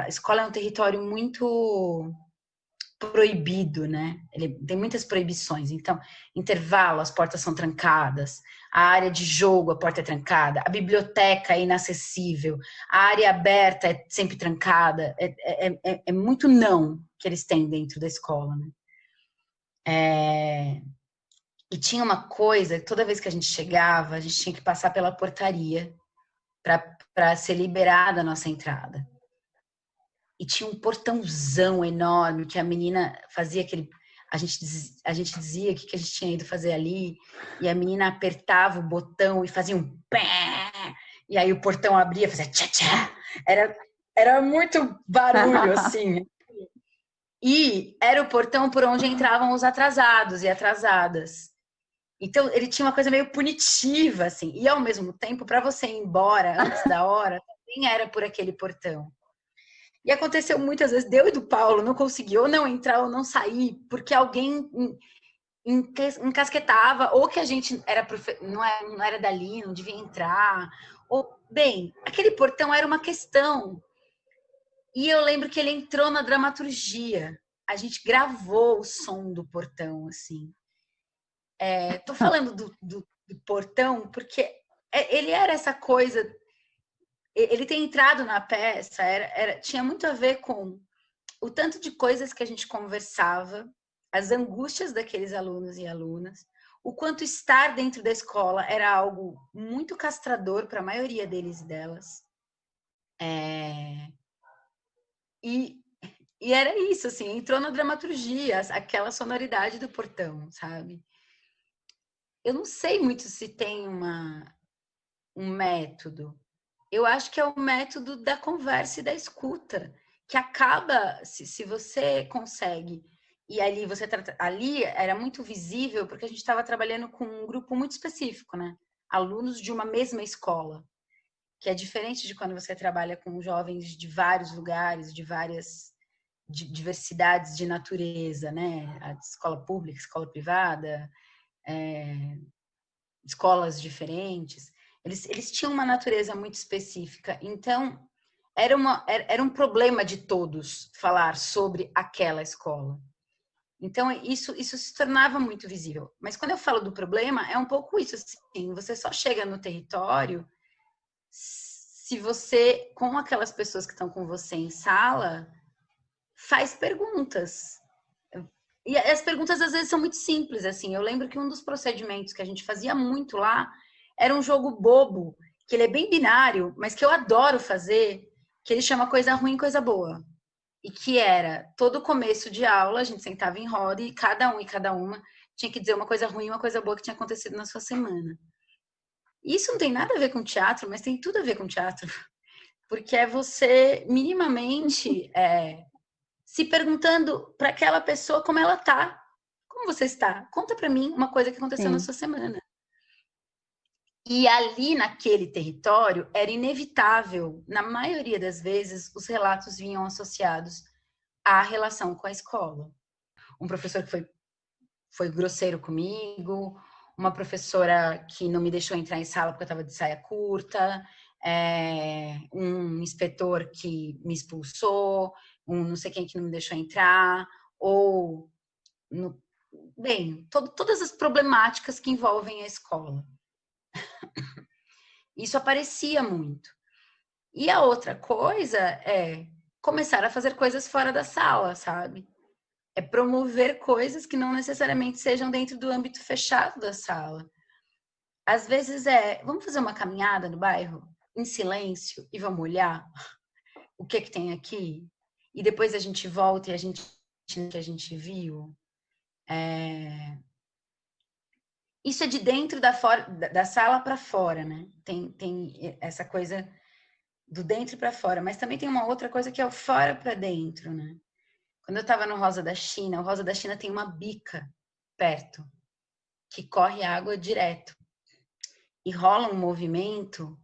escola é um território muito proibido, né? Ele tem muitas proibições. Então, intervalo, as portas são trancadas, a área de jogo, a porta é trancada, a biblioteca é inacessível, a área aberta é sempre trancada. É muito não que eles têm dentro da escola, né? E tinha uma coisa, toda vez que a gente chegava, a gente tinha que passar pela portaria para ser liberada a nossa entrada. E tinha um portãozão enorme que a menina fazia aquele... A gente dizia o que a gente tinha ido fazer ali, e a menina apertava o botão e fazia um pé, e aí o portão abria, fazia tchá tchá. Era muito barulho, assim. E era o portão por onde entravam os atrasados e atrasadas. Então, ele tinha uma coisa meio punitiva, assim. E, ao mesmo tempo, para você ir embora antes da hora, também era por aquele portão. E aconteceu muitas vezes, deu e do Paulo não conseguiu ou não entrar ou não sair, porque alguém encasquetava, ou que a gente não era dali, não devia entrar. Ou, bem, aquele portão era uma questão. E eu lembro que ele entrou na dramaturgia. A gente gravou o som do portão, assim. Tô falando do portão porque ele era essa coisa. Ele tem entrado na peça, tinha muito a ver com o tanto de coisas que a gente conversava, as angústias daqueles alunos e alunas, o quanto estar dentro da escola era algo muito castrador para a maioria deles e delas. E era isso, assim, entrou na dramaturgia, aquela sonoridade do portão, sabe? Eu não sei muito se tem um método. Eu acho que é o método da conversa e da escuta, que acaba, se você consegue, e ali ali era muito visível, porque a gente estava trabalhando com um grupo muito específico, né? Alunos de uma mesma escola, que é diferente de quando você trabalha com jovens de vários lugares, de várias diversidades de natureza, né? A escola pública, escola privada, escolas diferentes. Eles tinham uma natureza muito específica, então era um problema de todos falar sobre aquela escola. Então, isso se tornava muito visível. Mas quando eu falo do problema, é um pouco isso, assim, você só chega no território se você, com aquelas pessoas que estão com você em sala, faz perguntas. E as perguntas, às vezes, são muito simples, assim. Eu lembro que um dos procedimentos que a gente fazia muito lá era um jogo bobo, que ele é bem binário, mas que eu adoro fazer, que ele chama coisa ruim, coisa boa. E que era, todo começo de aula, a gente sentava em roda e cada um e cada uma tinha que dizer uma coisa ruim e uma coisa boa que tinha acontecido na sua semana. E isso não tem nada a ver com teatro, mas tem tudo a ver com teatro. Porque é você, minimamente, se perguntando para aquela pessoa como ela tá. Como você está? Conta para mim uma coisa que aconteceu na sua semana. E ali, naquele território, era inevitável, na maioria das vezes, os relatos vinham associados à relação com a escola. Um professor que foi grosseiro comigo, uma professora que não me deixou entrar em sala porque eu estava de saia curta, um inspetor que me expulsou, um não sei quem que não me deixou entrar, ou... todas as problemáticas que envolvem a escola. Isso aparecia muito. E a outra coisa é começar a fazer coisas fora da sala, sabe? É promover coisas que não necessariamente sejam dentro do âmbito fechado da sala. Às vezes vamos fazer uma caminhada no bairro, em silêncio, e vamos olhar o que tem aqui? E depois a gente volta e que a gente viu. Isso é de dentro da sala para fora, né? Tem essa coisa do dentro para fora, mas também tem uma outra coisa que é o fora para dentro, né? Quando eu estava no Rosa da China, o Rosa da China tem uma bica perto, que corre água direto. E rola um movimento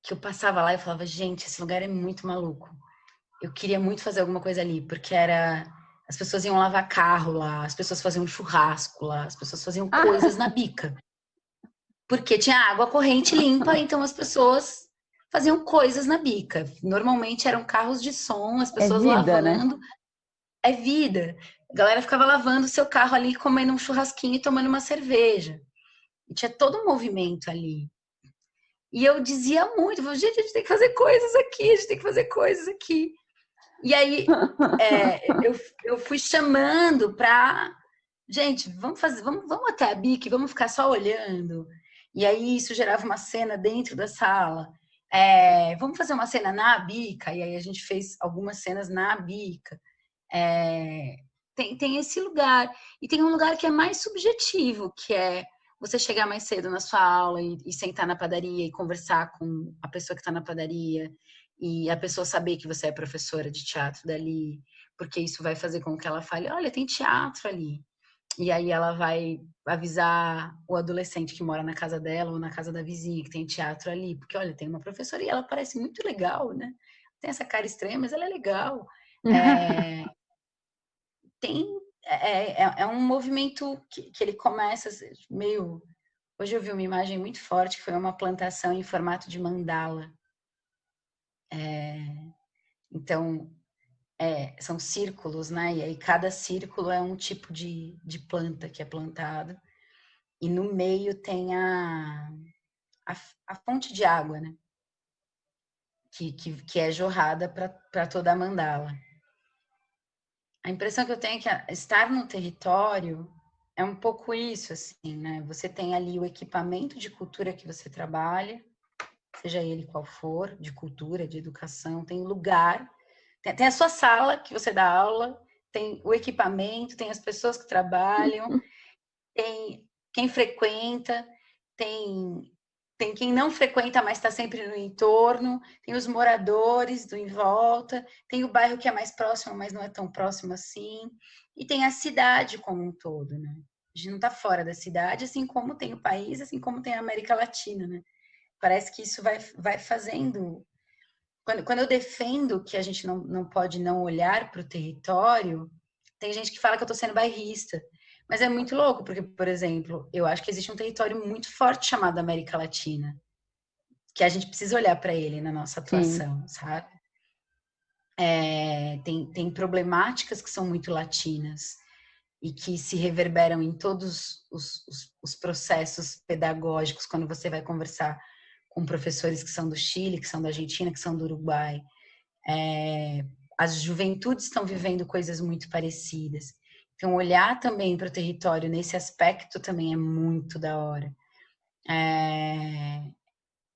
que eu passava lá e falava, gente, esse lugar é muito maluco. Eu queria muito fazer alguma coisa ali, porque as pessoas iam lavar carro lá, as pessoas faziam churrasco lá, as pessoas faziam coisas na bica. Porque tinha água corrente limpa, então as pessoas faziam coisas na bica. Normalmente eram carros de som, as pessoas vida, lavando. Né? É vida. A galera ficava lavando o seu carro ali, comendo um churrasquinho e tomando uma cerveja. E tinha todo um movimento ali. E eu dizia muito, gente, a gente tem que fazer coisas aqui, a gente tem que fazer coisas aqui. E aí eu fui chamando para, gente, vamos até a bica, vamos ficar só olhando. E aí isso gerava uma cena dentro da sala. Vamos fazer uma cena na bica, e aí a gente fez algumas cenas na bica. Tem esse lugar. E tem um lugar que é mais subjetivo, que é você chegar mais cedo na sua aula e sentar na padaria e conversar com a pessoa que está na padaria e a pessoa saber que você é professora de teatro dali, porque isso vai fazer com que ela fale, olha, tem teatro ali. E aí ela vai avisar o adolescente que mora na casa dela ou na casa da vizinha que tem teatro ali, porque, olha, tem uma professora e ela parece muito legal, né? tem essa cara estranha, mas ela é legal. É, é um movimento que ele começa meio... Hoje eu vi uma imagem muito forte, que foi uma plantação em formato de mandala. Então, são círculos, né? E aí cada círculo é um tipo de planta que é plantado. E no meio tem a fonte de água, né? Que é jorrada para toda a mandala. A impressão que eu tenho é que estar no território é um pouco isso, assim, né? Você tem ali o equipamento de cultura que você trabalha, seja ele qual for, de cultura, de educação, tem lugar, tem a sua sala que você dá aula, tem o equipamento, tem as pessoas que trabalham, tem quem frequenta, tem quem não frequenta, mas está sempre no entorno, tem os moradores do em volta, tem o bairro que é mais próximo, mas não é tão próximo assim, e tem a cidade como um todo, né? A gente não está fora da cidade, assim como tem o país, assim como tem a América Latina, né? Parece que isso vai fazendo... Quando eu defendo que a gente não pode não olhar para o território, tem gente que fala que eu estou sendo bairrista. Mas é muito louco, porque, por exemplo, eu acho que existe um território muito forte chamado América Latina, que a gente precisa olhar para ele na nossa atuação, sim, sabe? Tem problemáticas que são muito latinas e que se reverberam em todos os processos pedagógicos quando você vai conversar com professores que são do Chile, que são da Argentina, que são do Uruguai. As juventudes estão vivendo coisas muito parecidas. Então, olhar também para o território nesse aspecto também é muito da hora.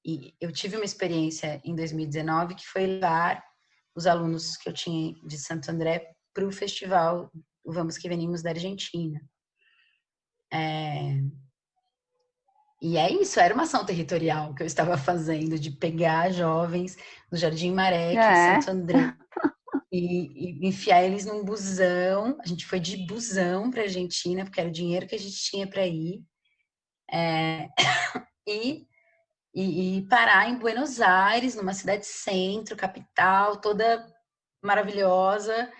E eu tive uma experiência em 2019 que foi levar os alunos que eu tinha de Santo André para o festival Vamos que Venimos da Argentina. E é isso, era uma ação territorial que eu estava fazendo, de pegar jovens no Jardim Maré, aqui de Santo André, e enfiar eles num busão. A gente foi de busão para a Argentina, porque era o dinheiro que a gente tinha para ir. E parar em Buenos Aires, numa cidade centro, capital, toda maravilhosa,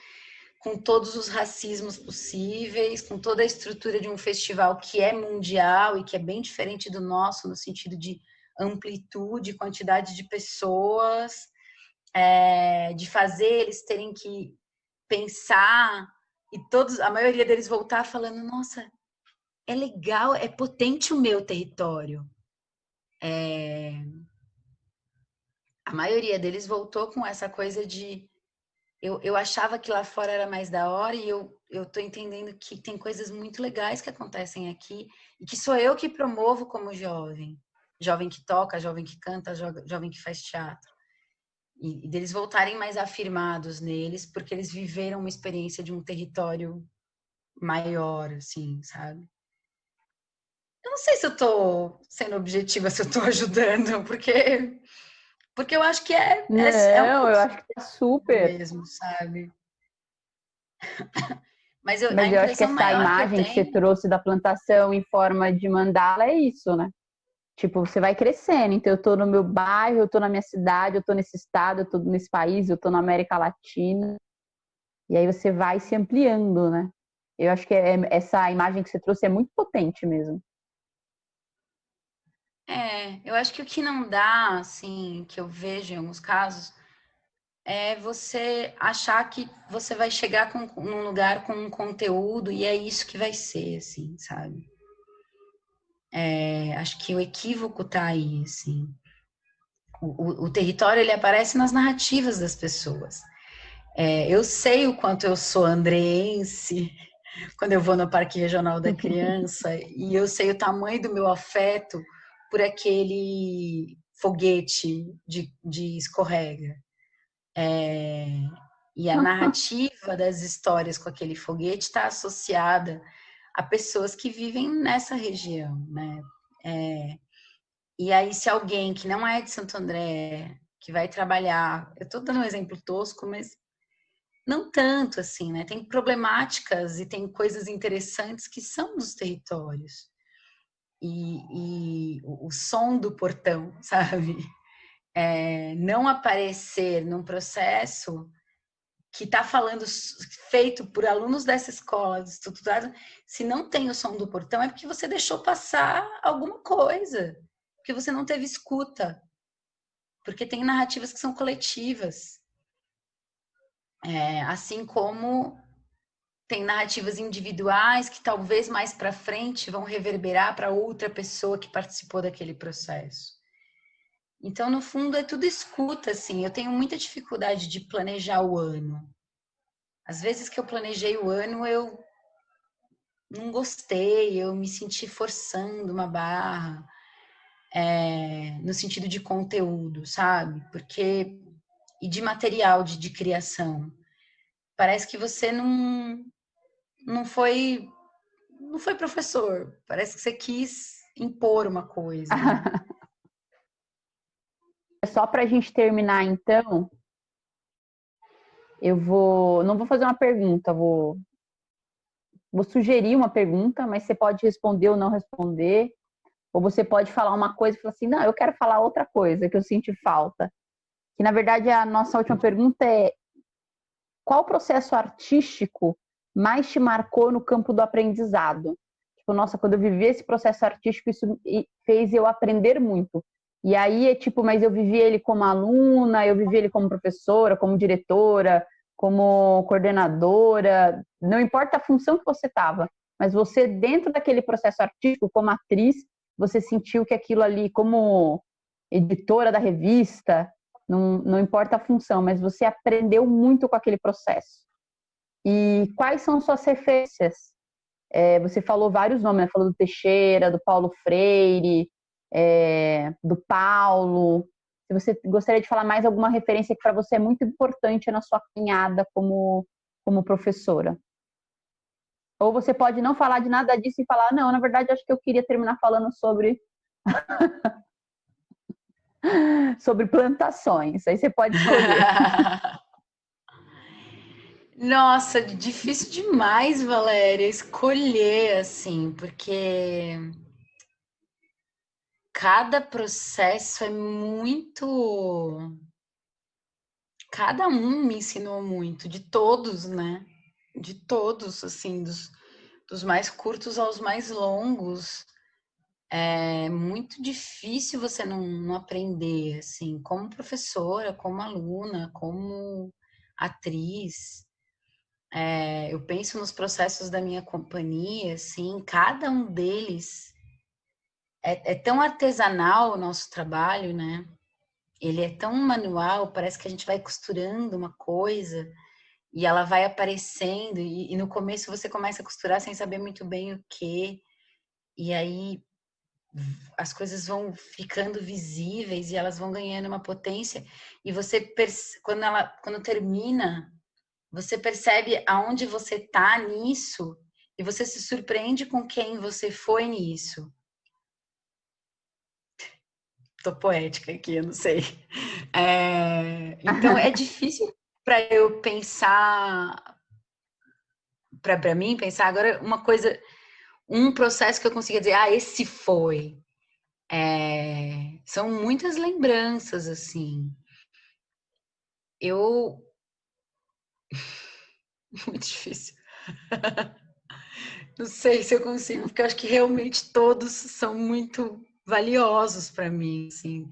com todos os racismos possíveis, com toda a estrutura de um festival que é mundial e que é bem diferente do nosso, no sentido de amplitude, quantidade de pessoas, de fazer eles terem que pensar, e a maioria deles voltar falando, nossa, é legal, é potente o meu território. A maioria deles voltou com essa coisa de eu achava que lá fora era mais da hora e eu tô entendendo que tem coisas muito legais que acontecem aqui e que sou eu que promovo como jovem. Jovem que toca, jovem que canta, jovem que faz teatro. E deles voltarem mais afirmados neles, porque eles viveram uma experiência de um território maior, assim, sabe? Eu não sei se eu tô sendo objetiva, se eu tô ajudando, porque eu acho que Não, eu acho que é super mesmo, sabe? Mas eu acho que essa imagem que você trouxe da plantação em forma de mandala é isso, né? Tipo, você vai crescendo. Então, eu tô no meu bairro, eu tô na minha cidade, eu tô nesse estado, eu tô nesse país, eu tô na América Latina. E aí você vai se ampliando, né? Eu acho que essa imagem que você trouxe é muito potente mesmo. Eu acho que o que não dá, assim, que eu vejo em alguns casos, é você achar que você vai chegar num lugar com um conteúdo e é isso que vai ser, assim, sabe? Acho que o equívoco tá aí, assim. O território, ele aparece nas narrativas das pessoas. Eu sei o quanto eu sou andreense quando eu vou no Parque Regional da Criança e eu sei o tamanho do meu afeto por aquele foguete de escorrega. E a narrativa das histórias com aquele foguete está associada a pessoas que vivem nessa região, né? E aí, se alguém que não é de Santo André, que vai trabalhar, eu estou dando um exemplo tosco, mas não tanto assim, né? Tem problemáticas e tem coisas interessantes que são dos territórios. E o som do portão, sabe? não aparecer num processo que está falando, feito por alunos dessa escola, estruturado, se não tem o som do portão, é porque você deixou passar alguma coisa, porque você não teve escuta, porque tem narrativas que são coletivas, assim como tem narrativas individuais que talvez mais para frente vão reverberar para outra pessoa que participou daquele processo. Então, no fundo, é tudo escuta, assim. Eu tenho muita dificuldade de planejar o ano. Às vezes que eu planejei o ano, eu não gostei, eu me senti forçando uma barra, no sentido de conteúdo, sabe? Porque, e de material de criação. Parece que você não foi professor, parece que você quis impor uma coisa, né? Só para a gente terminar, então, não vou fazer uma pergunta, vou sugerir uma pergunta, mas você pode responder ou não responder, ou você pode falar uma coisa e falar assim, não, eu quero falar outra coisa que eu senti falta. Que, na verdade, a nossa última pergunta é: qual processo artístico mais te marcou no campo do aprendizado? Tipo, nossa, quando eu vivi esse processo artístico, isso fez eu aprender muito. E aí é tipo, mas eu vivi ele como aluna, eu vivi ele como professora, como diretora, como coordenadora, não importa a função que você estava, mas você, dentro daquele processo artístico, como atriz, você sentiu que aquilo ali, como editora da revista, não importa a função, mas você aprendeu muito com aquele processo. E quais são suas referências? Você falou vários nomes, né? Falou do Teixeira, do Paulo Freire, do Paulo. Se você gostaria de falar mais alguma referência que para você é muito importante na sua caminhada como professora. Ou você pode não falar de nada disso e falar, não, na verdade, acho que eu queria terminar falando sobre plantações. Aí você pode escolher. Nossa, difícil demais, Valéria, escolher, assim, porque cada processo é muito. Cada um me ensinou muito, de todos, né? De todos, assim, dos mais curtos aos mais longos. É muito difícil você não aprender, assim, como professora, como aluna, como atriz. Eu penso nos processos da minha companhia, assim, cada um deles é tão artesanal o nosso trabalho, né? Ele é tão manual, parece que a gente vai costurando uma coisa e ela vai aparecendo, e no começo você começa a costurar sem saber muito bem o que, e aí as coisas vão ficando visíveis e elas vão ganhando uma potência, e você, quando termina, você percebe aonde você tá nisso, e você se surpreende com quem você foi nisso. Tô poética aqui, eu não sei. Então é difícil para eu pensar, para mim pensar agora uma coisa, um processo que eu consiga dizer, esse foi. São muitas lembranças, assim. Muito difícil. Não sei se eu consigo, porque eu acho que realmente todos são muito valiosos para mim, assim.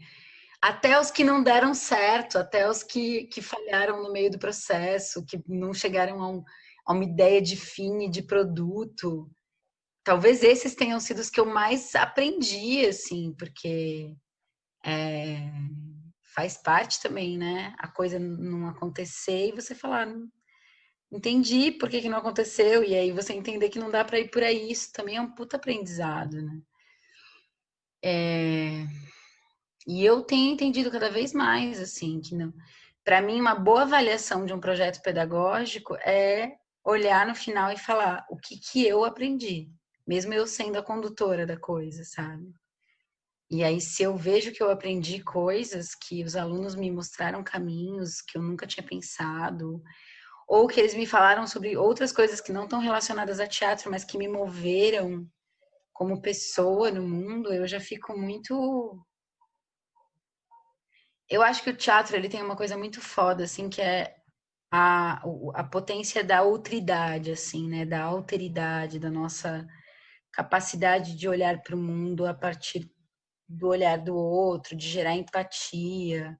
Até os que não deram certo, até os que falharam no meio do processo, que não chegaram a uma ideia de fim e de produto. Talvez esses tenham sido os que eu mais aprendi, assim, porque faz parte também, né? A coisa não acontecer e você falar, entendi por que não aconteceu, e aí você entender que não dá para ir por aí, isso também é um puta aprendizado, né? E eu tenho entendido cada vez mais, assim, que não. Para mim, uma boa avaliação de um projeto pedagógico é olhar no final e falar o que eu aprendi, mesmo eu sendo a condutora da coisa, sabe? E aí, se eu vejo que eu aprendi coisas, que os alunos me mostraram caminhos que eu nunca tinha pensado, ou que eles me falaram sobre outras coisas que não estão relacionadas a teatro, mas que me moveram como pessoa no mundo, eu já fico muito. Eu acho que o teatro, ele tem uma coisa muito foda, assim, que é a potência da outridade, assim, né? Da alteridade, da nossa capacidade de olhar para o mundo a partir do olhar do outro, de gerar empatia.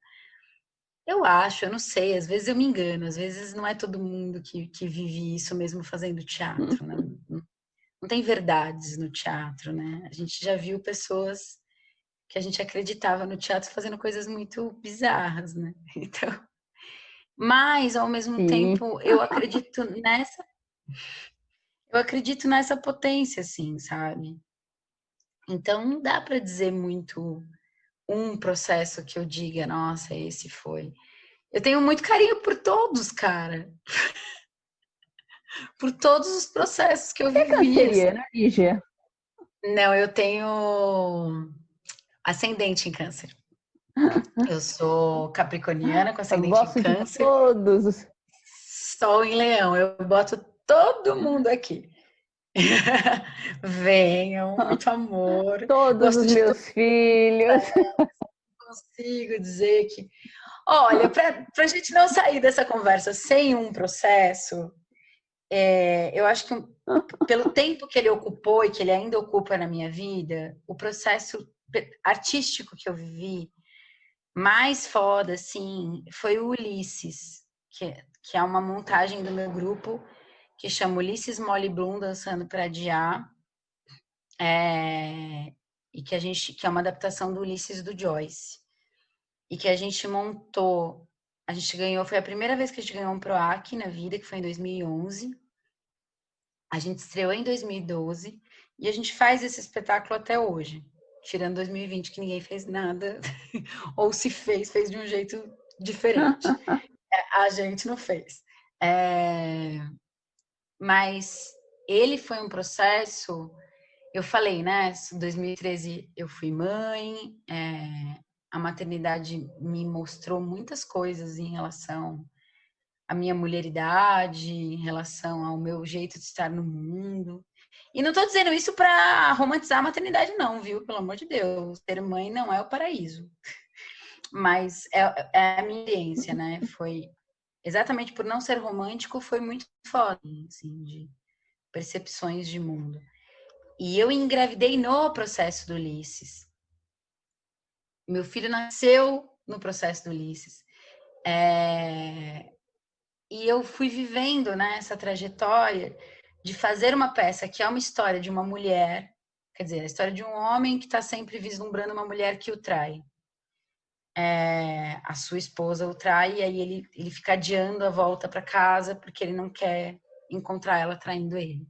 Eu acho, eu não sei, às vezes eu me engano, às vezes não é todo mundo que vive isso mesmo fazendo teatro, né? Não tem verdades no teatro, né? A gente já viu pessoas que a gente acreditava no teatro fazendo coisas muito bizarras, né? Então, mas ao mesmo Sim. tempo eu acredito nessa potência, assim, sabe? Então não dá para dizer muito um processo que eu diga, nossa, esse foi. Eu tenho muito carinho por todos, cara, por todos os processos que eu Você é vivi, assim. canceriana, Lígia? Não, eu tenho ascendente em câncer. Eu sou capricorniana com Eu ascendente em gosto de câncer, todos os, sol em leão. Eu boto todo mundo aqui. Venham, muito amor. todos Gosto os de tudo, meus filhos. consigo dizer que. Olha, para a gente não sair dessa conversa sem um processo, eu acho que pelo tempo que ele ocupou e que ele ainda ocupa na minha vida, o processo artístico que eu vivi mais foda, assim, foi o Ulisses, que é uma montagem do meu grupo que chama Ulisses Molly Bloom Dançando para Adiar, e que é uma adaptação do Ulisses do Joyce, e que a gente montou, a gente ganhou, foi a primeira vez que a gente ganhou um PROAC na vida, que foi em 2011, a gente estreou em 2012, e a gente faz esse espetáculo até hoje, tirando 2020, que ninguém fez nada, ou se fez, fez de um jeito diferente. A gente não fez. Mas ele foi um processo. Eu falei, né? Em 2013 eu fui mãe, a maternidade me mostrou muitas coisas em relação à minha mulheridade, em relação ao meu jeito de estar no mundo. E não estou dizendo isso para romantizar a maternidade, não, viu? Pelo amor de Deus, ser mãe não é o paraíso. Mas é a minha experiência, né? Foi exatamente por não ser romântico, foi muito foda, assim, de percepções de mundo. E eu engravidei no processo do Ulisses. Meu filho nasceu no processo do Ulisses. E eu fui vivendo, né, essa trajetória de fazer uma peça que é uma história de uma mulher, quer dizer, a história de um homem que está sempre vislumbrando uma mulher que o trai. A sua esposa o trai e aí ele fica adiando a volta para casa porque ele não quer encontrar ela traindo ele.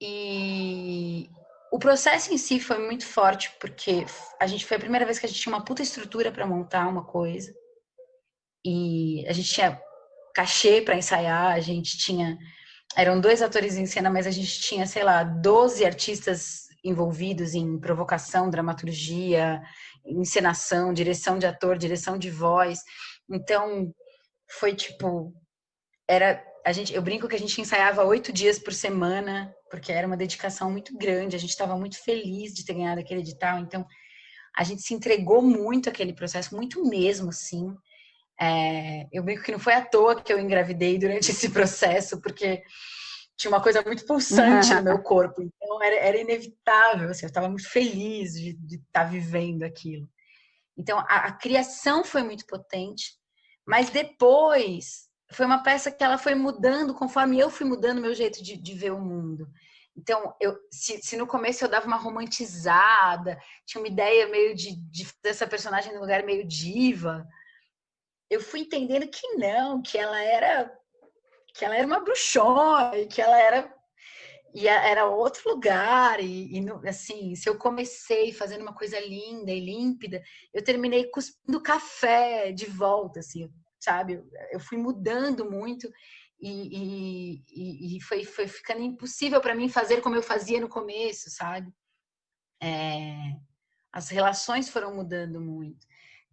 E o processo em si foi muito forte, porque a gente foi a primeira vez que a gente tinha uma puta estrutura para montar uma coisa. E a gente tinha cachê para ensaiar, a gente tinha. Eram 2 atores em cena, mas a gente tinha, sei lá, 12 artistas envolvidos em provocação, dramaturgia, encenação, direção de ator, direção de voz. Então, foi tipo. Eu brinco que a gente ensaiava 8 dias por semana, porque era uma dedicação muito grande, a gente estava muito feliz de ter ganhado aquele edital, então a gente se entregou muito àquele processo, muito mesmo, assim. Eu brinco que não foi à toa que eu engravidei durante esse processo, porque tinha uma coisa muito pulsante no meu corpo, então era inevitável, assim, eu estava muito feliz de estar vivendo aquilo. Então a criação foi muito potente, mas depois foi uma peça que ela foi mudando conforme eu fui mudando meu jeito de ver o mundo. Então, se no começo eu dava uma romantizada, tinha uma ideia meio de fazer essa personagem num lugar meio diva, eu fui entendendo que não, que ela era uma bruxona, e que ela era outro lugar, assim, se eu comecei fazendo uma coisa linda e límpida, eu terminei cuspindo café de volta, assim, sabe? Eu fui mudando muito e foi ficando impossível para mim fazer como eu fazia no começo, sabe? As relações foram mudando muito.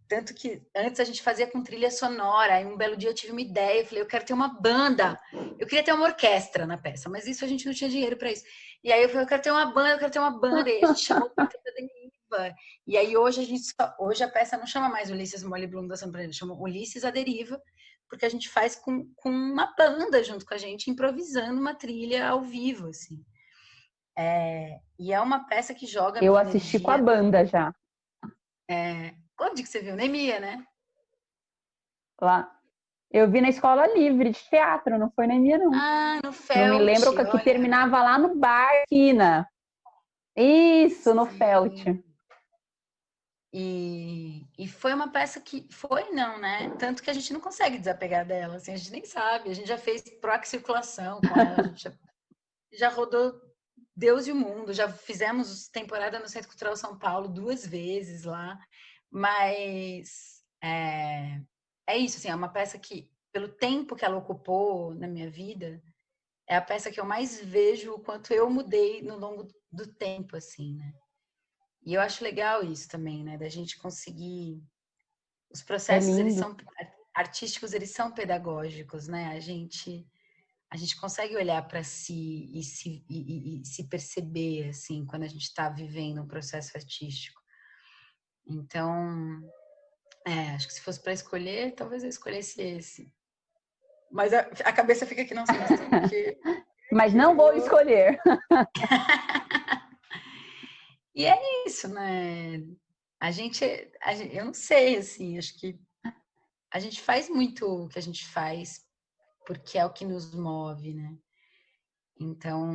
Tanto que antes a gente fazia com trilha sonora, aí um belo dia eu tive uma ideia, eu falei, eu quero ter uma banda. Eu queria ter uma orquestra na peça, mas isso a gente não tinha dinheiro para isso. E aí eu falei, eu quero ter uma banda, e a gente chamou o Peter da Denise, E aí hoje a peça não chama mais Ulisses Molly Bloom da Sampranelli, chama Ulisses à Deriva, porque a gente faz com uma banda junto com a gente, improvisando uma trilha ao vivo, assim. E é uma peça que joga a Eu minha assisti com a energia. banda já. Onde que você viu? Nemia, né? Lá. Eu vi na Escola Livre de Teatro, não foi na minha, não. Ah, no Não me Felt, lembro que olha. terminava lá no bar, esquina. Isso, no Sim. Felt. E foi uma peça que foi, não, né? Tanto que a gente não consegue desapegar dela, assim, a gente nem sabe. A gente já fez PROC circulação com ela, a gente já rodou Deus e o mundo, já fizemos temporada no Centro Cultural São Paulo 2 vezes lá, mas é isso, assim, é uma peça que, pelo tempo que ela ocupou na minha vida, é a peça que eu mais vejo o quanto eu mudei no longo do tempo, assim, né? E eu acho legal isso também, né? Da gente conseguir... Os processos, eles são artísticos, eles são pedagógicos, né? A gente consegue olhar para si e se perceber, assim, quando a gente está vivendo um processo artístico. Então, acho que se fosse para escolher, talvez eu escolhesse esse. Mas a cabeça fica aqui, nossa, mas tem que... Mas não vou escolher. E é isso, né? Eu não sei, assim, acho que a gente faz muito o que a gente faz porque é o que nos move, né? Então,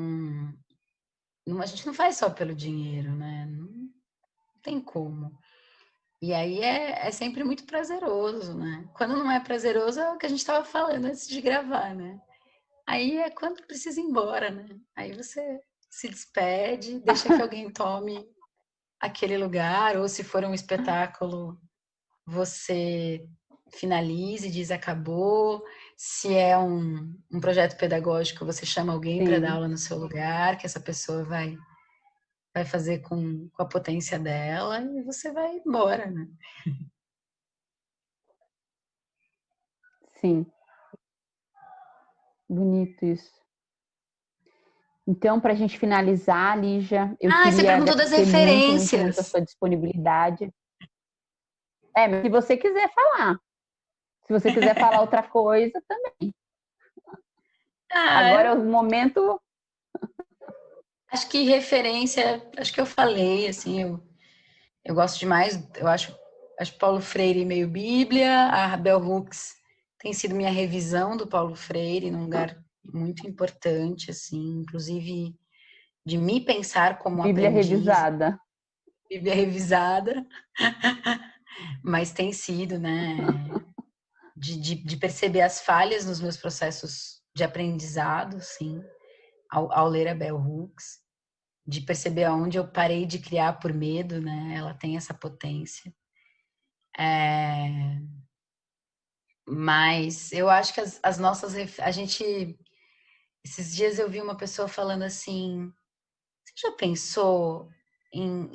a gente não faz só pelo dinheiro, né? Não tem como. E aí é sempre muito prazeroso, né? Quando não é prazeroso é o que a gente estava falando antes de gravar, né? Aí é quando precisa ir embora, né? Aí você se despede, deixa que alguém tome aquele lugar, ou se for um espetáculo, você finalize, diz acabou. Se é um projeto pedagógico, você chama alguém para dar Sim. aula no seu lugar, que essa pessoa vai fazer com a potência dela e você vai embora, né? Sim. Bonito isso. Então, para a gente finalizar, Lígia, eu Você queria perguntou das agradecer muito, muito, muito a referências. sua disponibilidade. Mas se você quiser falar. Se você quiser falar outra coisa, também. Agora é o momento. Acho que referência, acho que eu falei, assim, eu gosto demais, eu acho Paulo Freire meio Bíblia, a Bell Hooks tem sido minha revisão do Paulo Freire, num lugar muito importante, assim, inclusive de me pensar como Bíblia aprendiz, revisada. Bíblia revisada, mas tem sido, né, de perceber as falhas nos meus processos de aprendizado, sim, ao ler a Bell Hooks, de perceber aonde eu parei de criar por medo, né? Ela tem essa potência. Mas eu acho que as nossas... A gente... Esses dias eu vi uma pessoa falando assim, você já pensou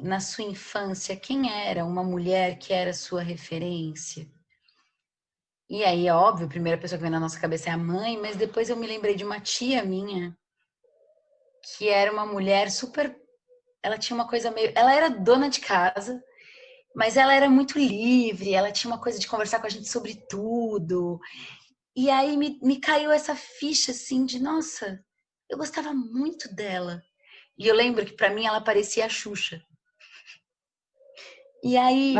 na sua infância quem era uma mulher que era sua referência? E aí, é óbvio, a primeira pessoa que vem na nossa cabeça é a mãe, mas depois eu me lembrei de uma tia minha, que era uma mulher super... Ela tinha uma coisa meio... Ela era dona de casa, mas ela era muito livre, ela tinha uma coisa de conversar com a gente sobre tudo. E aí me caiu essa ficha, assim, de, nossa, eu gostava muito dela. E eu lembro que para mim ela parecia a Xuxa. E aí,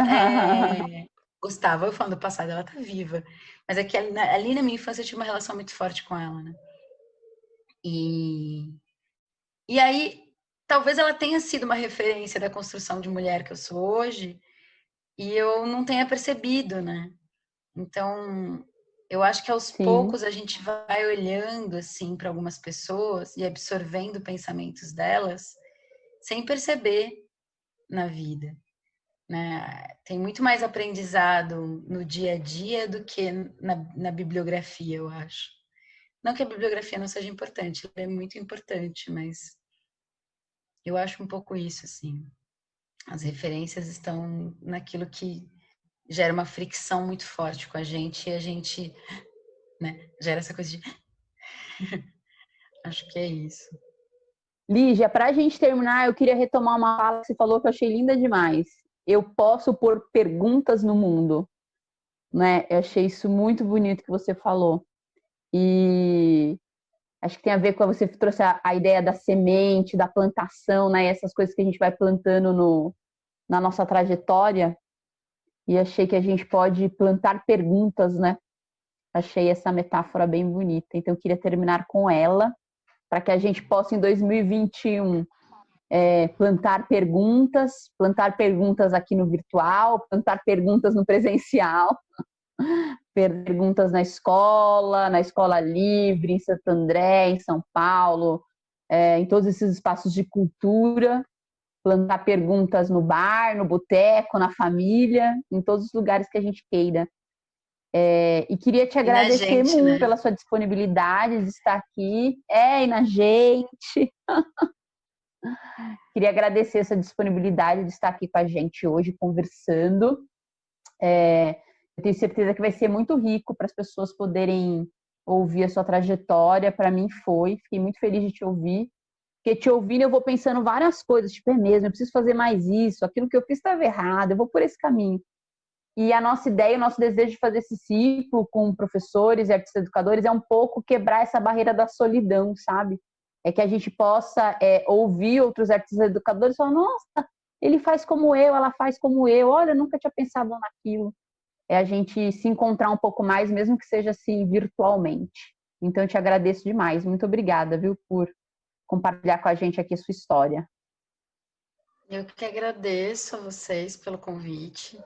gostava, eu falando do passado, ela tá viva. Mas é que ali na minha infância eu tive uma relação muito forte com ela, né? E aí, talvez ela tenha sido uma referência da construção de mulher que eu sou hoje, e eu não tenha percebido, né? Então, eu acho que aos Sim. poucos a gente vai olhando assim para algumas pessoas e absorvendo pensamentos delas sem perceber na vida, né? Tem muito mais aprendizado no dia a dia do que na bibliografia, eu acho. Não que a bibliografia não seja importante, ela é muito importante, mas eu acho um pouco isso, assim. As referências estão naquilo que gera uma fricção muito forte com a gente e a gente, né, gera essa coisa de... Acho que é isso. Lígia, para a gente terminar, eu queria retomar uma fala que você falou que eu achei linda demais. Eu posso pôr perguntas no mundo, né? Eu achei isso muito bonito que você falou. E acho que tem a ver com você trouxe a ideia da semente, da plantação, né? Essas coisas que a gente vai plantando na nossa trajetória. E achei que a gente pode plantar perguntas, né? Achei essa metáfora bem bonita. Então, eu queria terminar com ela, para que a gente possa, em 2021, plantar perguntas aqui no virtual, plantar perguntas no presencial, perguntas na escola livre, em Santo André, em São Paulo, em todos esses espaços de cultura, plantar perguntas no bar, no boteco, na família, em todos os lugares que a gente queira. E queria te E na agradecer gente, muito né? pela sua disponibilidade de estar aqui. E na gente. Queria agradecer essa disponibilidade de estar aqui com a gente hoje, conversando. Eu tenho certeza que vai ser muito rico para as pessoas poderem ouvir a sua trajetória. Para mim foi. Fiquei muito feliz de te ouvir. Porque te ouvindo eu vou pensando várias coisas, tipo, é mesmo, eu preciso fazer mais isso, aquilo que eu fiz estava errado, eu vou por esse caminho. E a nossa ideia, o nosso desejo de fazer esse ciclo com professores e artistas educadores é um pouco quebrar essa barreira da solidão, sabe? É que a gente possa ouvir outros artistas educadores e falar, nossa, ele faz como eu, ela faz como eu, olha, eu nunca tinha pensado naquilo. É a gente se encontrar um pouco mais, mesmo que seja assim, virtualmente. Então, eu te agradeço demais. Muito obrigada, viu, por compartilhar com a gente aqui a sua história. Eu que agradeço a vocês pelo convite.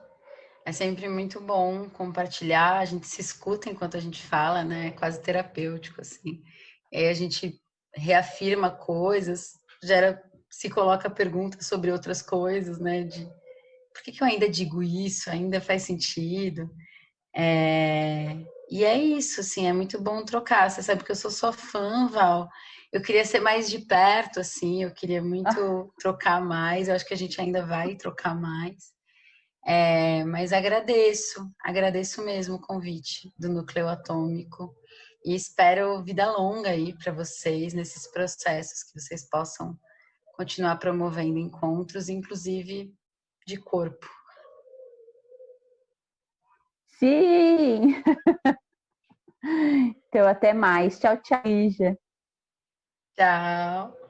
É sempre muito bom compartilhar, a gente se escuta enquanto a gente fala, né? É quase terapêutico, assim. E aí a gente reafirma coisas, se coloca perguntas sobre outras coisas, né? De por que eu ainda digo isso? Ainda faz sentido? E é isso, assim, é muito bom trocar. Você sabe que eu sou sua fã, Val. Eu queria ser mais de perto, assim, eu queria muito trocar mais. Eu acho que a gente ainda vai trocar mais. Mas agradeço mesmo o convite do Núcleo Atômico e espero vida longa aí para vocês nesses processos, que vocês possam continuar promovendo encontros, inclusive de corpo. Sim! Então, até mais. Tchau, tchau, Lígia. Tchau!